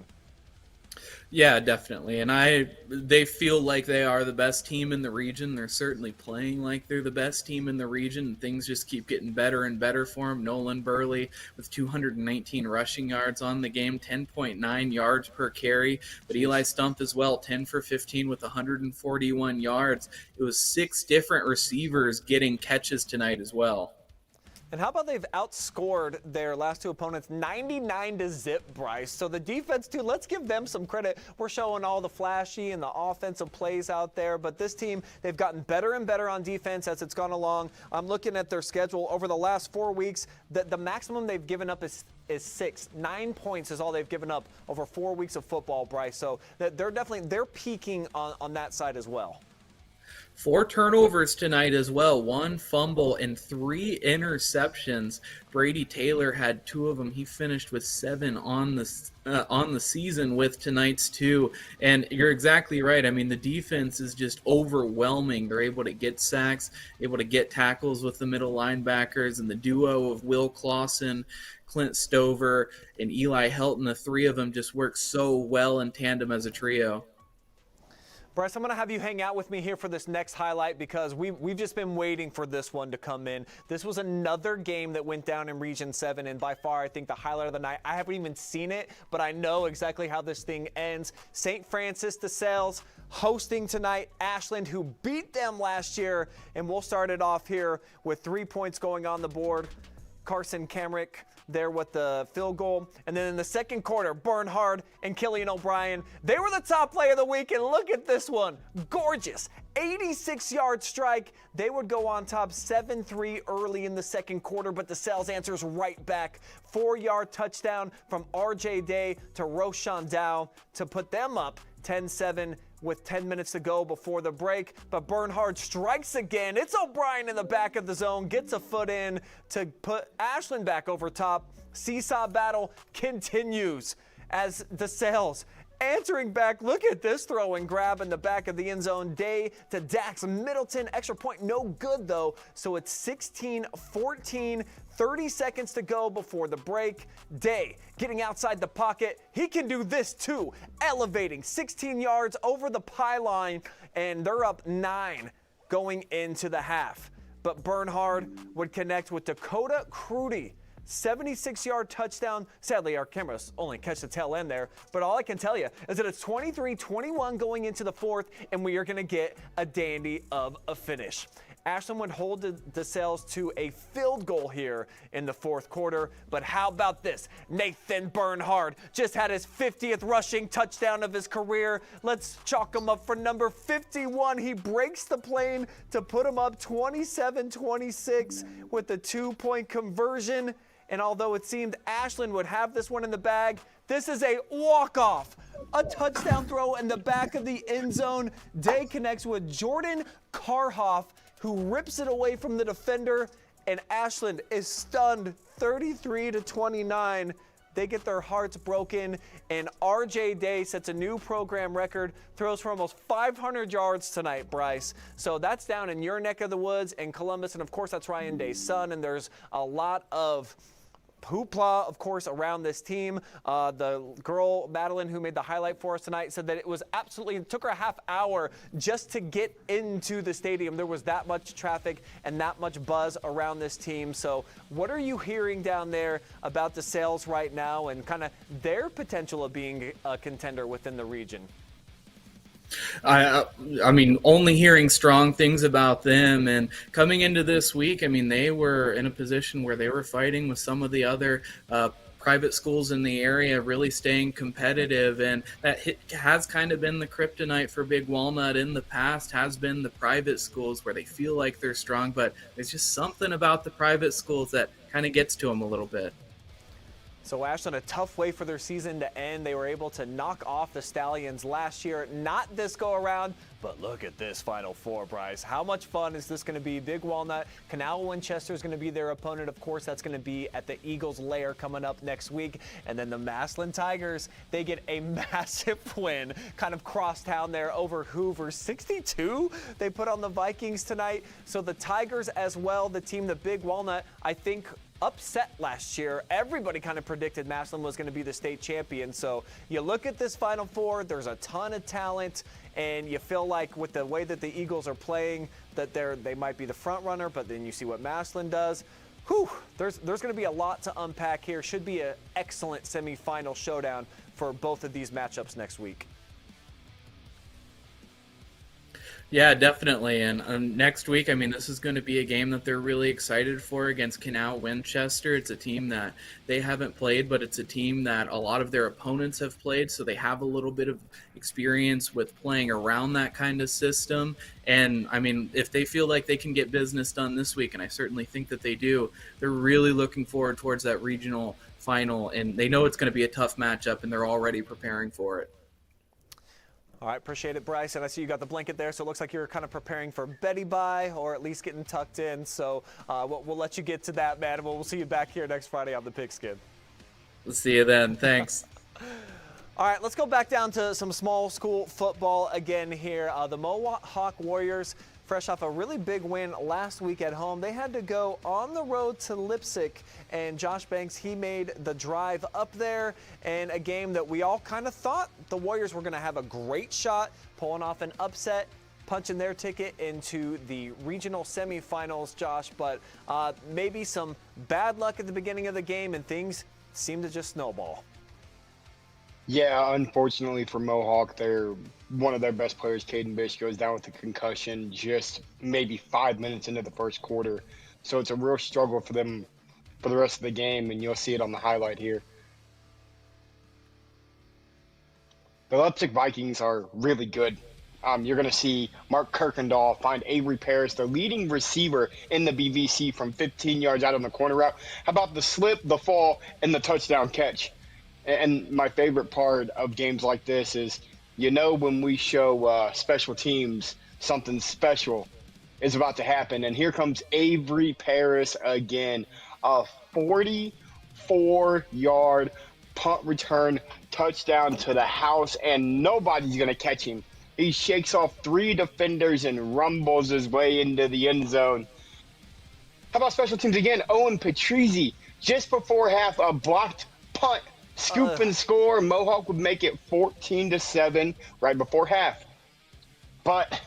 Yeah, definitely. And they feel like they are the best team in the region. They're certainly playing like they're the best team in the region. And things just keep getting better and better for them. Nolan Burley with 219 rushing yards on the game, 10.9 yards per carry. But Eli Stumpf as well, 10 for 15 with 141 yards. It was 6 different receivers getting catches tonight as well. And how about they've outscored their last 2 opponents 99-0, Bryce? So the defense, too, let's give them some credit. We're showing all the flashy and the offensive plays out there, but this team, they've gotten better and better on defense as it's gone along. I'm looking at their schedule over the last 4 weeks. The maximum they've given up is 6. 9 points is all they've given up over 4 weeks of football, Bryce. So they're peaking on that side as well. 4 turnovers tonight as well, 1 fumble and 3 interceptions. Brady Taylor had 2 of them. He finished with 7 on the season with tonight's 2. And you're exactly right. I mean, the defense is just overwhelming. They're able to get sacks, able to get tackles with the middle linebackers, and the duo of Will Clausen, Clint Stover, and Eli Helton, the 3 of them just work so well in tandem as a trio. Bryce, I'm going to have you hang out with me here for this next highlight because we've just been waiting for this one to come in. This was another game that went down in Region 7, and by far, I think the highlight of the night. I haven't even seen it, but I know exactly how this thing ends. St. Francis de Sales hosting tonight Ashland, who beat them last year, and we'll start it off here with 3 points going on the board. Carson Kamrick there with the field goal. And then in the second quarter, Bernhard and Killian O'Brien, they were the top play of the week. And look at this one. Gorgeous. 86-yard strike. They would go on top 7-3 early in the second quarter, but the Sales answers right back. 4-yard touchdown from R.J. Day to Roshan Dow to put them up 10-7 with 10 minutes to go before the break. But Bernhard strikes again. It's O'Brien in the back of the zone, gets a foot in to put Ashland back over top. Seesaw battle continues as the Sales answering back. Look at this throw and grab in the back of the end zone. Day to Dax Middleton. Extra point, no good though. So it's 16-14. 30 seconds to go before the break. Day getting outside the pocket. He can do this too. Elevating 16 yards over the pylon, and they're up 9 going into the half. But Bernhard would connect with Dakota Crudy. 76-yard touchdown. Sadly, our cameras only catch the tail end there. But all I can tell you is that it's 23-21 going into the fourth, and we are going to get a dandy of a finish. Ashland would hold the Sales to a field goal here in the fourth quarter. But how about this? Nathan Bernhard just had his 50th rushing touchdown of his career. Let's chalk him up for number 51. He breaks the plane to put him up 27-26 with the 2-point conversion. And although it seemed Ashland would have this one in the bag, this is a walk-off. A touchdown throw in the back of the end zone. Day connects with Jordan Karhoff, who rips it away from the defender, and Ashland is stunned 33-29. They get their hearts broken, and R.J. Day sets a new program record, throws for almost 500 yards tonight, Bryce. So that's down in your neck of the woods in Columbus, and of course that's Ryan Day's son, and there's a lot of hoopla, of course, around this team. The girl, Madeline, who made the highlight for us tonight, said that it took her a half hour just to get into the stadium. There was that much traffic and that much buzz around this team. So what are you hearing down there about the Sales right now and kind of their potential of being a contender within the region? I mean, only hearing strong things about them. And coming into this week, I mean, they were in a position where they were fighting with some of the other private schools in the area, really staying competitive. And that has kind of been the kryptonite for Big Walnut in the past, has been the private schools where they feel like they're strong. But there's just something about the private schools that kind of gets to them a little bit. So Ashland, a tough way for their season to end. They were able to knock off the Stallions last year. Not this go around, but look at this Final Four, Bryce. How much fun is this going to be? Big Walnut, Canal Winchester is going to be their opponent. Of course, that's going to be at the Eagles' Lair coming up next week. And then the Massillon Tigers, they get a massive win, kind of cross town there over Hoover. 62 they put on the Vikings tonight. So the Tigers as well, the team that Big Walnut, I think, upset last year. Everybody kind of predicted Massillon was going to be the state champion. So you look at this Final Four, there's a ton of talent, and you feel like with the way that the Eagles are playing that they might be the front runner, but then you see what Massillon does. Whew, there's going to be a lot to unpack here. Should be an excellent semifinal showdown for both of these matchups next week. Yeah, definitely. And next week, I mean, this is going to be a game that they're really excited for against Canal Winchester. It's a team that they haven't played, but it's a team that a lot of their opponents have played, so they have a little bit of experience with playing around that kind of system. And, I mean, if they feel like they can get business done this week, and I certainly think that they do, they're really looking forward towards that regional final, and they know it's going to be a tough matchup, and they're already preparing for it. All right, appreciate it, Bryce. And I see you got the blanket there, so it looks like you're kind of preparing for Betty Bye or at least getting tucked in. So we'll let you get to that, man. And we'll see you back here next Friday on the Pigskin. We'll see you then. Thanks. All right, let's go back down to some small school football again here. The Mohawk Warriors fresh off a really big win last week at home. They had to go on the road to Leipzig, and Josh Banks, he made the drive up there, and a game that we all kind of thought the Warriors were going to have a great shot, pulling off an upset, punching their ticket into the regional semifinals, Josh, but maybe some bad luck at the beginning of the game, and things seem to just snowball. Yeah, unfortunately for Mohawk, one of their best players, Caden Bish, goes down with a concussion just maybe 5 minutes into the first quarter. So it's a real struggle for them for the rest of the game, and you'll see it on the highlight here. The Leipzig Vikings are really good. You're going to see Mark Kirkendall find Avery Paris, the leading receiver in the BVC, from 15 yards out on the corner route. How about the slip, the fall, and the touchdown catch? And my favorite part of games like this is, when we show special teams, something special is about to happen. And here comes Avery Paris again, a 44-yard punt return touchdown to the house, and nobody's going to catch him. He shakes off 3 defenders and rumbles his way into the end zone. How about special teams again? Owen Patrizzi, just before half, a blocked punt, scoop and score. Mohawk would make it 14-7 right before half. But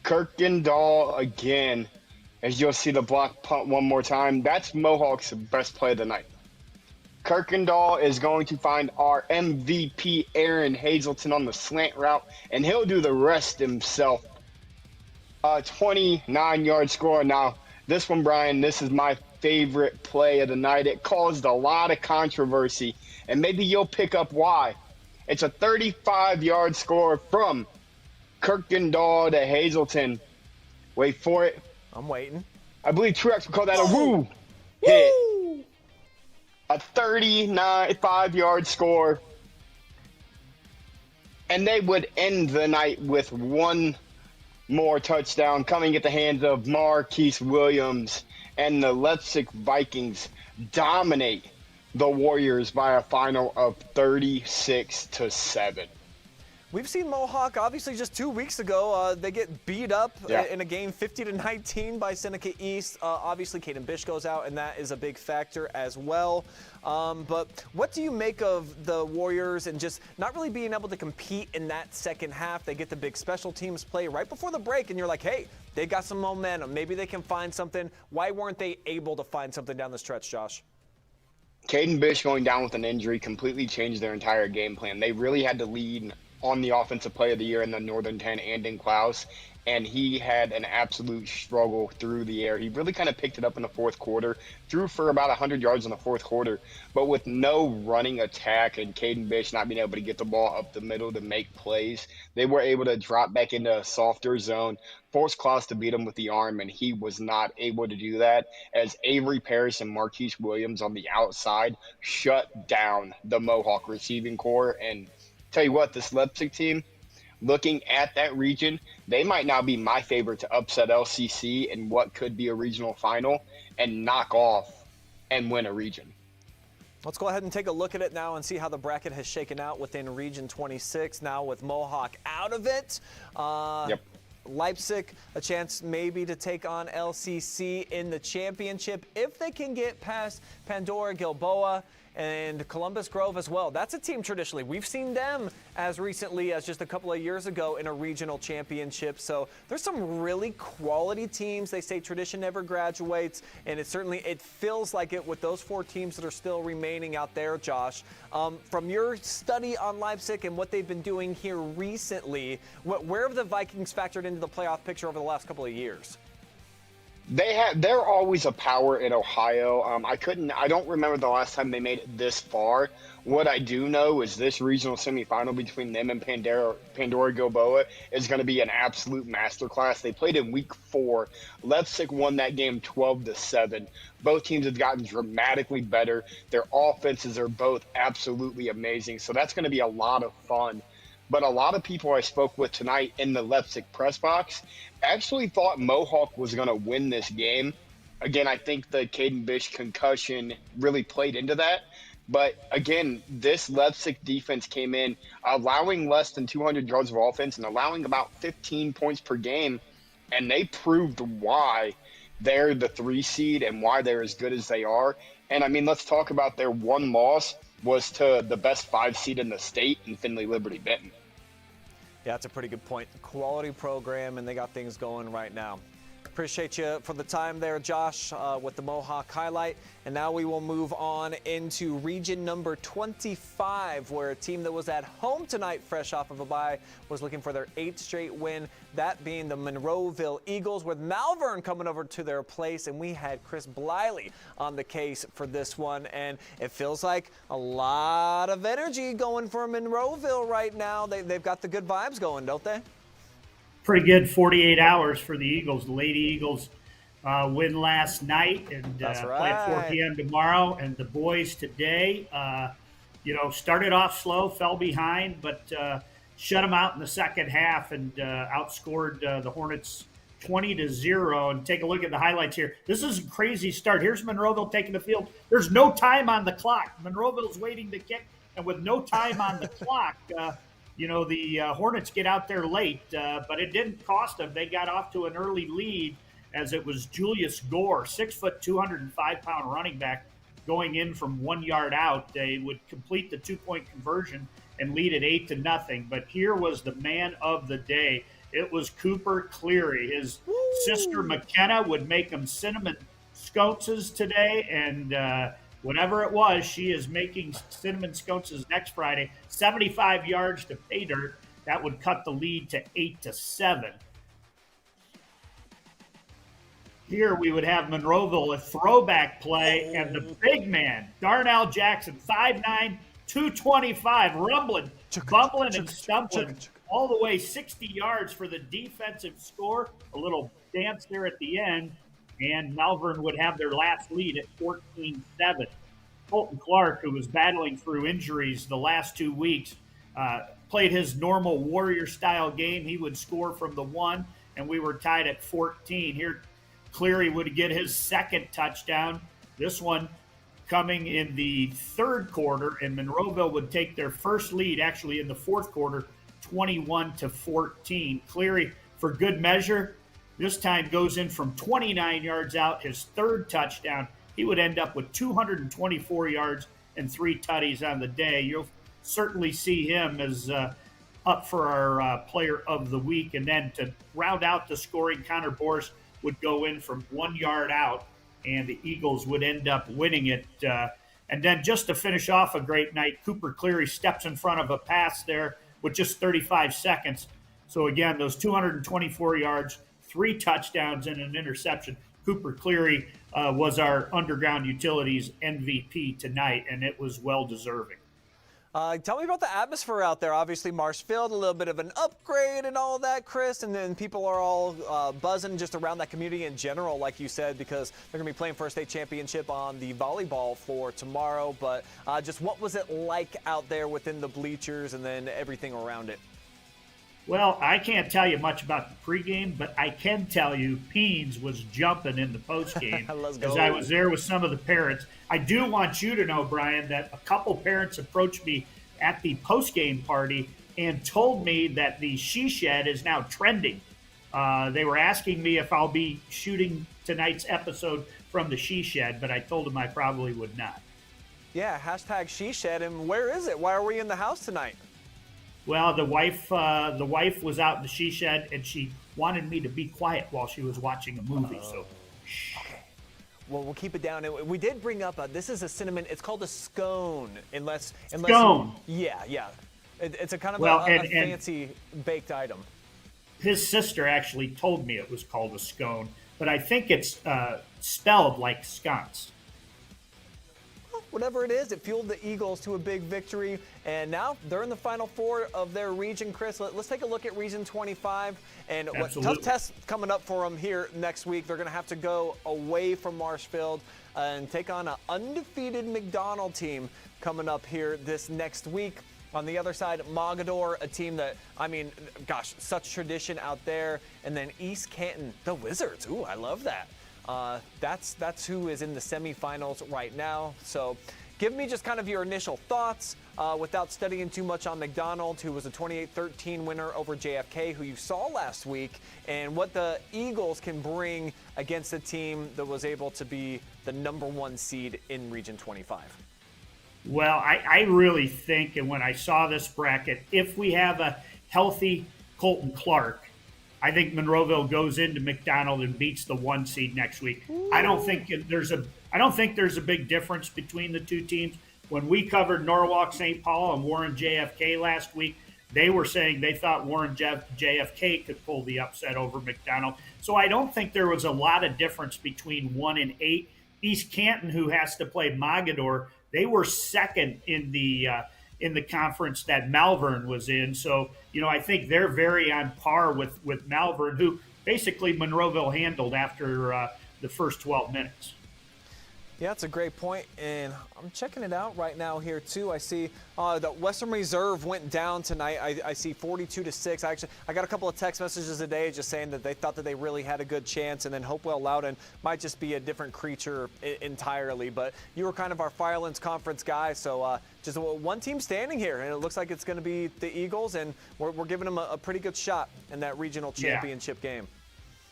Kirkendall again, as you'll see the block punt one more time. That's Mohawk's best play of the night. Kirkendall is going to find our MVP, Aaron Hazelton, on the slant route, and he'll do the rest himself. 29-yard score. Now, this one, Brian, this is my favorite play of the night. It caused a lot of controversy, and maybe you'll pick up why. It's a 35-yard score from Kirkendall to Hazelton. Wait for it. I'm waiting. I believe Truex would call that a woo hit. A 35-yard score. And they would end the night with one more touchdown coming at the hands of Marquise Williams. And the Leipzig Vikings dominate the Warriors by a final of 36-7. We've seen Mohawk, obviously, just 2 weeks ago. They get beat up in a game 50-19 by Seneca East. Obviously, Caden Bish goes out, and that is a big factor as well. But what do you make of the Warriors and just not really being able to compete in that second half? They get the big special teams play right before the break, and you're like, hey, they got some momentum. Maybe they can find something. Why weren't they able to find something down the stretch, Josh? Caden Bish going down with an injury completely changed their entire game plan. They really had to lead on the offensive play of the year in the Northern 10, Andon Klaus, and he had an absolute struggle through the air. He really kind of picked it up in the fourth quarter, threw for about 100 yards in the fourth quarter, but with no running attack and Caden Bish not being able to get the ball up the middle to make plays, they were able to drop back into a softer zone, force Klaus to beat him with the arm, and he was not able to do that as Avery Paris and Marquise Williams on the outside shut down the Mohawk receiving core. And tell you what, this Leipzig team, looking at that region, they might now be my favorite to upset LCC in what could be a regional final and knock off and win a region. Let's go ahead and take a look at it now and see how the bracket has shaken out within Region 26 now with Mohawk out of it. Leipzig, a chance maybe to take on LCC in the championship if they can get past Pandora Gilboa and Columbus Grove as well. That's a team traditionally. We've seen them as recently as just a couple of years ago in a regional championship. So there's some really quality teams. They say tradition never graduates, and it feels like it with those 4 teams that are still remaining out there, Josh. From your study on Leipzig and what they've been doing here recently, where have the Vikings factored into the playoff picture over the last couple of years? They're always a power in Ohio. I don't remember the last time they made it this far. What I do know is this regional semifinal between them and Pandora Gilboa is going to be an absolute masterclass. They played in week 4. Leipzig won that game 12-7. Both teams have gotten dramatically better. Their offenses are both absolutely amazing. So that's going to be a lot of fun. But a lot of people I spoke with tonight in the Leipzig press box actually thought Mohawk was going to win this game. Again, I think the Caden Bish concussion really played into that. But again, this Leipzig defense came in allowing less than 200 yards of offense and allowing about 15 points per game. and they proved why they're the 3 seed and why they're as good as they are. And I mean, let's talk about their one loss was to the best 5 seed in the state in Findlay Liberty Benton. Yeah, that's a pretty good point. Quality program, and they got things going right now. Appreciate you for the time there, Josh, with the Mohawk highlight. And now we will move on into region number 25, where a team that was at home tonight, fresh off of a bye, was looking for their 8th straight win, that being the Monroeville Eagles, with Malvern coming over to their place. And we had Chris Bliley on the case for this one. And it feels like a lot of energy going for Monroeville right now. They've got the good vibes going, don't they? Pretty good 48 hours for the Eagles. The Lady Eagles win last night and play at 4 p.m. tomorrow. And the boys today, started off slow, fell behind, but shut them out in the second half and outscored the Hornets 20-0. And take a look at the highlights here. This is a crazy start. Here's Monroeville taking the field. There's no time on the clock. Monroeville's waiting to kick, and with no time on the clock, the Hornets get out there late, but it didn't cost them. They got off to an early lead as it was Julius Gore, 6 foot, 205-pound running back, going in from 1 yard out. They would complete the 2-point conversion and lead it 8-0. But here was the man of the day. It was Cooper Cleary. His sister McKenna would make him cinnamon sconces today, and whatever it was, she is making cinnamon sconces next Friday. 75 yards to pay dirt. That would cut the lead to 8-7. Here we would have Monroeville, a throwback play, and the big man, Darnell Jackson, 5'9", 225, bumbling and stumbling all the way 60 yards for the defensive score. A little dance there at the end, and Malvern would have their last lead at 14-7. Colton Clark, who was battling through injuries the last 2 weeks, played his normal Warrior-style game. He would score from the 1, and we were tied at 14. Here, Cleary would get his second touchdown. This one coming in the third quarter, and Monroeville would take their first lead, actually in the fourth quarter, 21-14. Cleary, for good measure, this time goes in from 29 yards out, his third touchdown. He would end up with 224 yards and 3 tutties on the day. You'll certainly see him as up for our player of the week. And then to round out the scoring, Connor Boris would go in from 1 yard out, and the Eagles would end up winning it. And then just to finish off a great night, Cooper Cleary steps in front of a pass there with just 35 seconds. So again, those 224 yards, 3 touchdowns, and an interception. Cooper Cleary was our Underground Utilities MVP tonight, and it was well-deserving. Tell me about the atmosphere out there. Obviously, Marshfield, a little bit of an upgrade and all that, Chris, and then people are all buzzing just around that community in general, like you said, because they're going to be playing for a state championship on the volleyball floor tomorrow. But just what was it like out there within the bleachers and then everything around it? Well, I can't tell you much about the pregame, but I can tell you Peens was jumping in the postgame as I was there with some of the parents. I do want you to know, Brian, that a couple parents approached me at the postgame party and told me that the She Shed is now trending. They were asking me if I'll be shooting tonight's episode from the She Shed, but I told them I probably would not. Yeah, hashtag She Shed. And where is it? Why are we in the house tonight? Well, the wife was out in the She Shed, and she wanted me to be quiet while she was watching a movie. So, okay. Well, we'll keep it down. We did bring up this is a cinnamon. It's called a scone, unless scone. Yeah. It's a kind of a fancy baked item. His sister actually told me it was called a scone, but I think it's spelled like sconce. Whatever it is, it fueled the Eagles to a big victory, and now they're in the Final Four of their region. Chris, let's take a look at Region 25, and what tough tests coming up for them here next week. They're going to have to go away from Marshfield and take on an undefeated McDonald team coming up here this next week. On the other side, Mogador, a team that, such tradition out there, and then East Canton, the Wizards. Ooh, I love that. That's who is in the semifinals right now. So give me just kind of your initial thoughts without studying too much on McDonald, who was a 28-13 winner over JFK, who you saw last week, and what the Eagles can bring against a team that was able to be the #1 seed in Region 25. Well, I really think, and when I saw this bracket, if we have a healthy Colton Clark, I think Monroeville goes into McDonald and beats the 1 seed next week. I don't think there's a big difference between the two teams. When we covered Norwalk St. Paul and Warren JFK last week, they were saying they thought Warren JFK could pull the upset over McDonald. So I don't think there was a lot of difference between 1 and 8. East Canton, who has to play Mogador, they were second in the conference that Malvern was in. So, I think they're very on par with Malvern, who basically Monroeville handled after the first 12 minutes. Yeah, that's a great point, and I'm checking it out right now here too. I see the Western Reserve went down tonight. I see 42-6. I got a couple of text messages today just saying that they thought that they really had a good chance, and then Hopewell Loudon might just be a different creature entirely. But you were kind of our Firelands Conference guy, so just one team standing here, and it looks like it's going to be the Eagles, and we're giving them a pretty good shot in that regional championship game.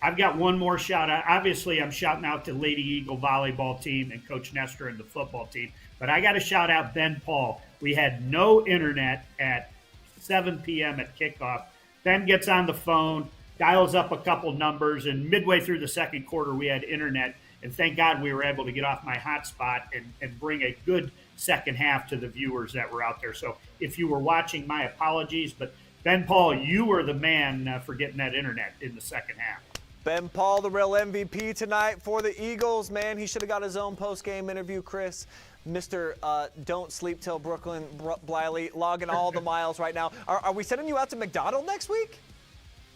I've got one more shout out. Obviously, I'm shouting out to Lady Eagle volleyball team and Coach Nestor and the football team. But I got to shout out Ben Paul. We had no internet at 7 p.m. at kickoff. Ben gets on the phone, dials up a couple numbers, and midway through the second quarter, we had internet. And thank God we were able to get off my hotspot and bring a good second half to the viewers that were out there. So if you were watching, my apologies. But Ben Paul, you were the man for getting that internet in the second half. Ben Paul, the real MVP tonight for the Eagles. Man, he should have got his own post-game interview, Chris. Mr. Don't Sleep Till Brooklyn Bliley, logging all the miles right now. Are we sending you out to McDonald next week?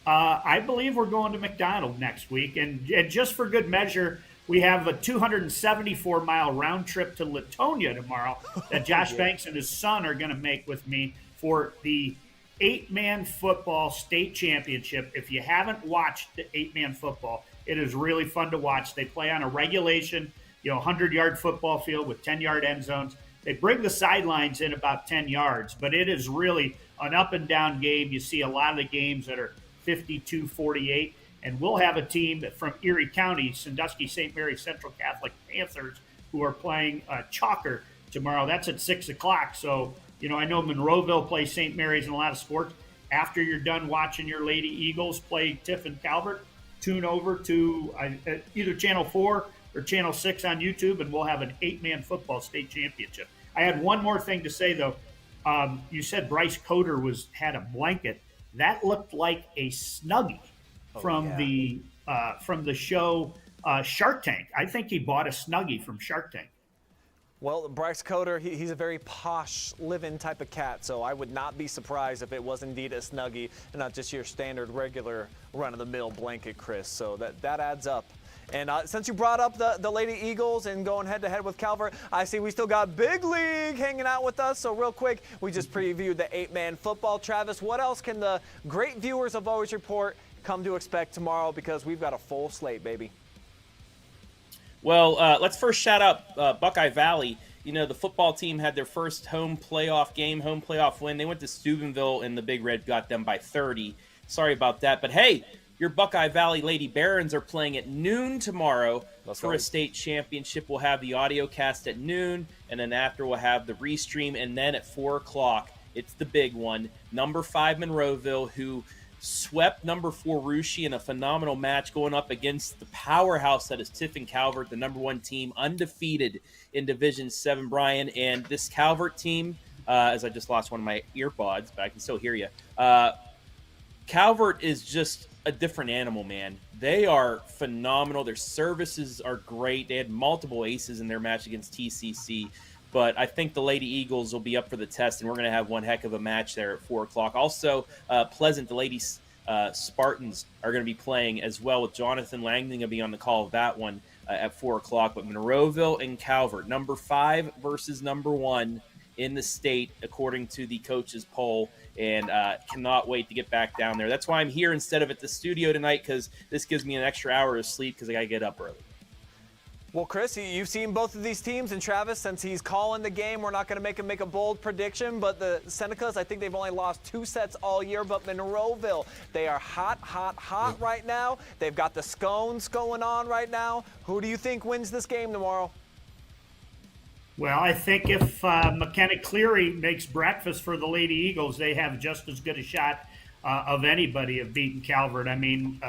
I believe we're going to McDonald next week. And just for good measure, we have a 274-mile round trip to Latonia tomorrow that Josh Banks and his son are going to make with me for the 8-man football state championship. If you haven't watched the 8-man football, it is really fun to watch. They play on a regulation, 100-yard football field with 10-yard end zones. They bring the sidelines in about 10 yards, but it is really an up-and-down game. You see a lot of the games that are 52-48, and we'll have a team from Erie County, Sandusky St. Mary's Central Catholic Panthers, who are playing Chalker tomorrow. That's at 6 o'clock, so I know Monroeville plays St. Mary's in a lot of sports. After you're done watching your Lady Eagles play Tiffin Calvert, tune over to either Channel 4 or Channel 6 on YouTube, and we'll have an 8-man football state championship. I had one more thing to say, though. You said Bryce Coder had a blanket. That looked like a Snuggie from the show Shark Tank. I think he bought a Snuggie from Shark Tank. Well, Bryce Coder, he's a very posh, living type of cat, so I would not be surprised if it was indeed a Snuggie and not just your standard, regular, run-of-the-mill blanket, Chris. So that adds up. And since you brought up the Lady Eagles and going head-to-head with Calvert, I see we still got Big League hanging out with us. So real quick, we just previewed the 8-man football. Travis, what else can the great viewers of Always Report come to expect tomorrow? Because we've got a full slate, baby. Well, let's first shout out Buckeye Valley. The football team had their first home playoff win. They went to Steubenville, and the Big Red got them by 30. Sorry about that. But, hey, your Buckeye Valley Lady Barons are playing at noon tomorrow for a state championship. We'll have the audio cast at noon, and then after we'll have the restream, and then at 4 o'clock, it's the big one. Number 5 Monroeville, who swept number 4 Russia in a phenomenal match going up against the powerhouse that is Tiffin Calvert, the number 1 team, undefeated in Division 7, Brian. And this Calvert team, as I just lost one of my earbuds, but I can still hear you. Calvert is just a different animal, man. They are phenomenal. Their services are great. They had multiple aces in their match against TCC. But I think the Lady Eagles will be up for the test, and we're going to have one heck of a match there at 4 o'clock. Also, Pleasant, the Lady Spartans are going to be playing as well, with Jonathan Langdon going to be on the call of that one at 4 o'clock. But Monroeville and Calvert, number 5 versus number 1 in the state, according to the coaches' poll, and cannot wait to get back down there. That's why I'm here instead of at the studio tonight, because this gives me an extra hour of sleep because I got to get up early. Well, Chris, you've seen both of these teams, and Travis, since he's calling the game, we're not going to make him make a bold prediction, but the Senecas, I think they've only lost 2 sets all year, but Monroeville, they are hot right now. They've got the scones going on right now. Who do you think wins this game tomorrow? Well, I think if McKenna Cleary makes breakfast for the Lady Eagles, they have just as good a shot of anybody of beating Calvert. I mean,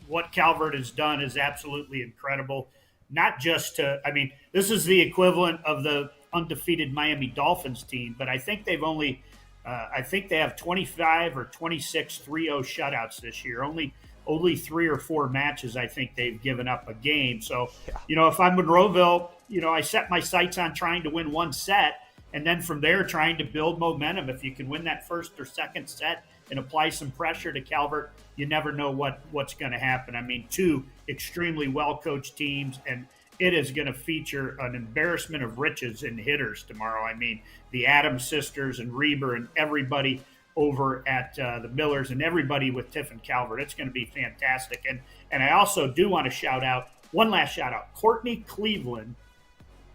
what Calvert has done is absolutely incredible. Not just this is the equivalent of the undefeated Miami Dolphins team, but I think they've only, I think they have 25 or 26 3-0 shutouts this year. Only 3 or 4 matches I think they've given up a game. So, if I'm Monroeville, I set my sights on trying to win 1 set, and then from there trying to build momentum. If you can win that first or second set and apply some pressure to Calvert, you never know what's going to happen. I mean, 2 extremely well-coached teams, and it is going to feature an embarrassment of riches in hitters tomorrow. I mean, the Adams sisters and Reber and everybody over at the Millers and everybody with Tiffin Calvert. It's going to be fantastic. And I also do want to shout out, one last shout out, Courtney Cleveland,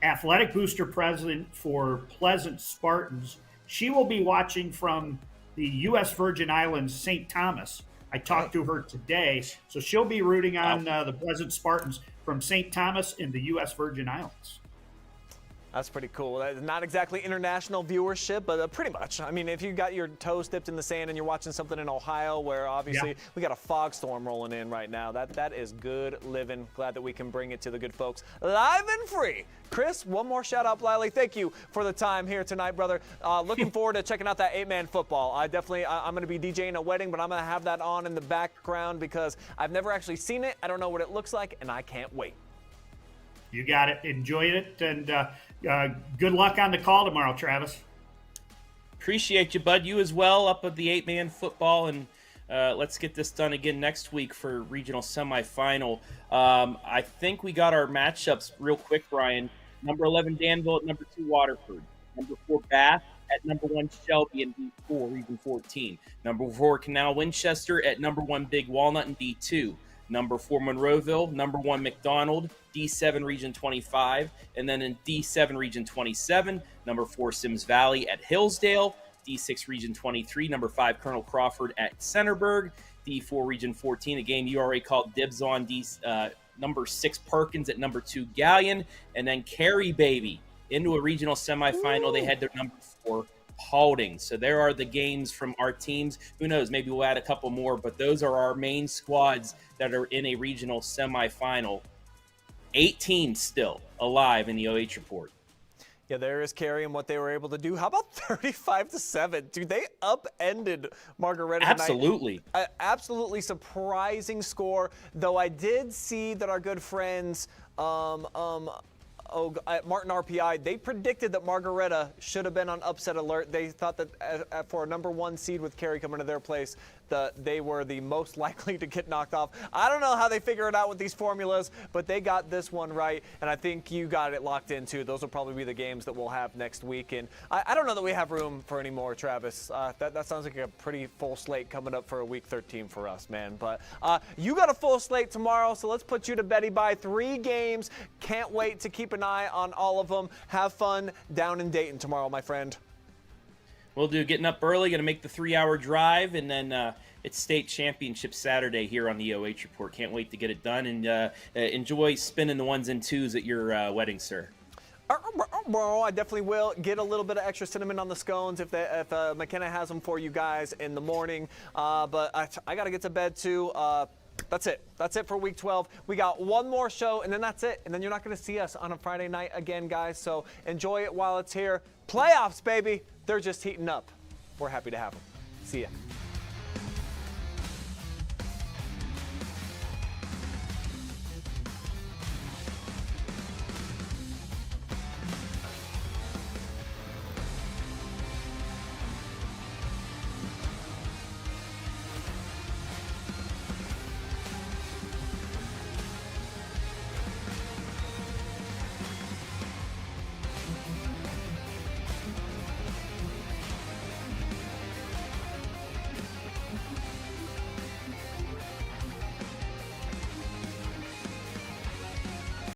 athletic booster president for Pleasant Spartans. She will be watching from the U.S. Virgin Islands, St. Thomas. I talked to her today, so she'll be rooting on the Pleasant Spartans from St. Thomas in the U.S. Virgin Islands. That's pretty cool. Not exactly international viewership, but pretty much. I mean, if you got your toes dipped in the sand and you're watching something in Ohio where obviously we got a fog storm rolling in right now, that is good living. Glad that we can bring it to the good folks live and free. Chris, one more shout out, Bliley. Thank you for the time here tonight, brother. Looking forward to checking out that 8-man football. I'm going to be DJing a wedding, but I'm going to have that on in the background because I've never actually seen it. I don't know what it looks like, and I can't wait. You got it. Enjoy it, and good luck on the call tomorrow, Travis. Appreciate you, bud. You as well, up at the 8-man football, and let's get this done again next week for regional semifinal. I think we got our matchups real quick, Brian. Number 11, Danville at number 2, Waterford. Number 4, Bath at number 1, Shelby in D4, Region 14. Number 4, Canal Winchester at number 1, Big Walnut in D2. Number 4, Monroeville. Number 1, McDonald, D7 Region 25. And then in D7 Region 27, number 4, Sims Valley at Hillsdale. D6 Region 23, number 5, Colonel Crawford at Centerburg. D4 Region 14, a game you already called dibs on, number 6, Perkins at number 2, Galion. And then Cary Baby into a regional semifinal. Ooh. They had their number 4, Paulding. So there are the games from our teams. Who knows? Maybe we'll add a couple more, but those are our main squads that are in a regional semifinal. 8 teams still alive in the OH report. Yeah, there is Cary and what they were able to do. How about 35-7? Dude, they upended Margaretta tonight. Absolutely. Absolutely surprising score, though I did see that our good friends at Martin RPI, they predicted that Margaretta should have been on upset alert. They thought that for a number 1 seed with Cary coming to their place, they were the most likely to get knocked off. I don't know how they figure it out with these formulas, but they got this one right, and I think you got it locked in too. Those will probably be the games that we'll have next week, and I don't know that we have room for any more, Travis. That sounds like a pretty full slate coming up for a week 13 for us, man. But you got a full slate tomorrow, so let's put you to bed by 3 games. Can't wait to keep an eye on all of them. Have fun down in Dayton tomorrow, my friend. We'll do getting up early, going to make the 3-hour drive, and then it's state championship Saturday here on the OH Report. Can't wait to get it done, and enjoy spinning the 1s and 2s at your wedding, sir. I definitely will. Get a little bit of extra cinnamon on the scones if McKenna has them for you guys in the morning. But I got to get to bed too. That's it. That's it for week 12. We got one more show, and then that's it. And then you're not going to see us on a Friday night again, guys. So enjoy it while it's here. Playoffs, baby. They're just heating up. We're happy to have them. See ya.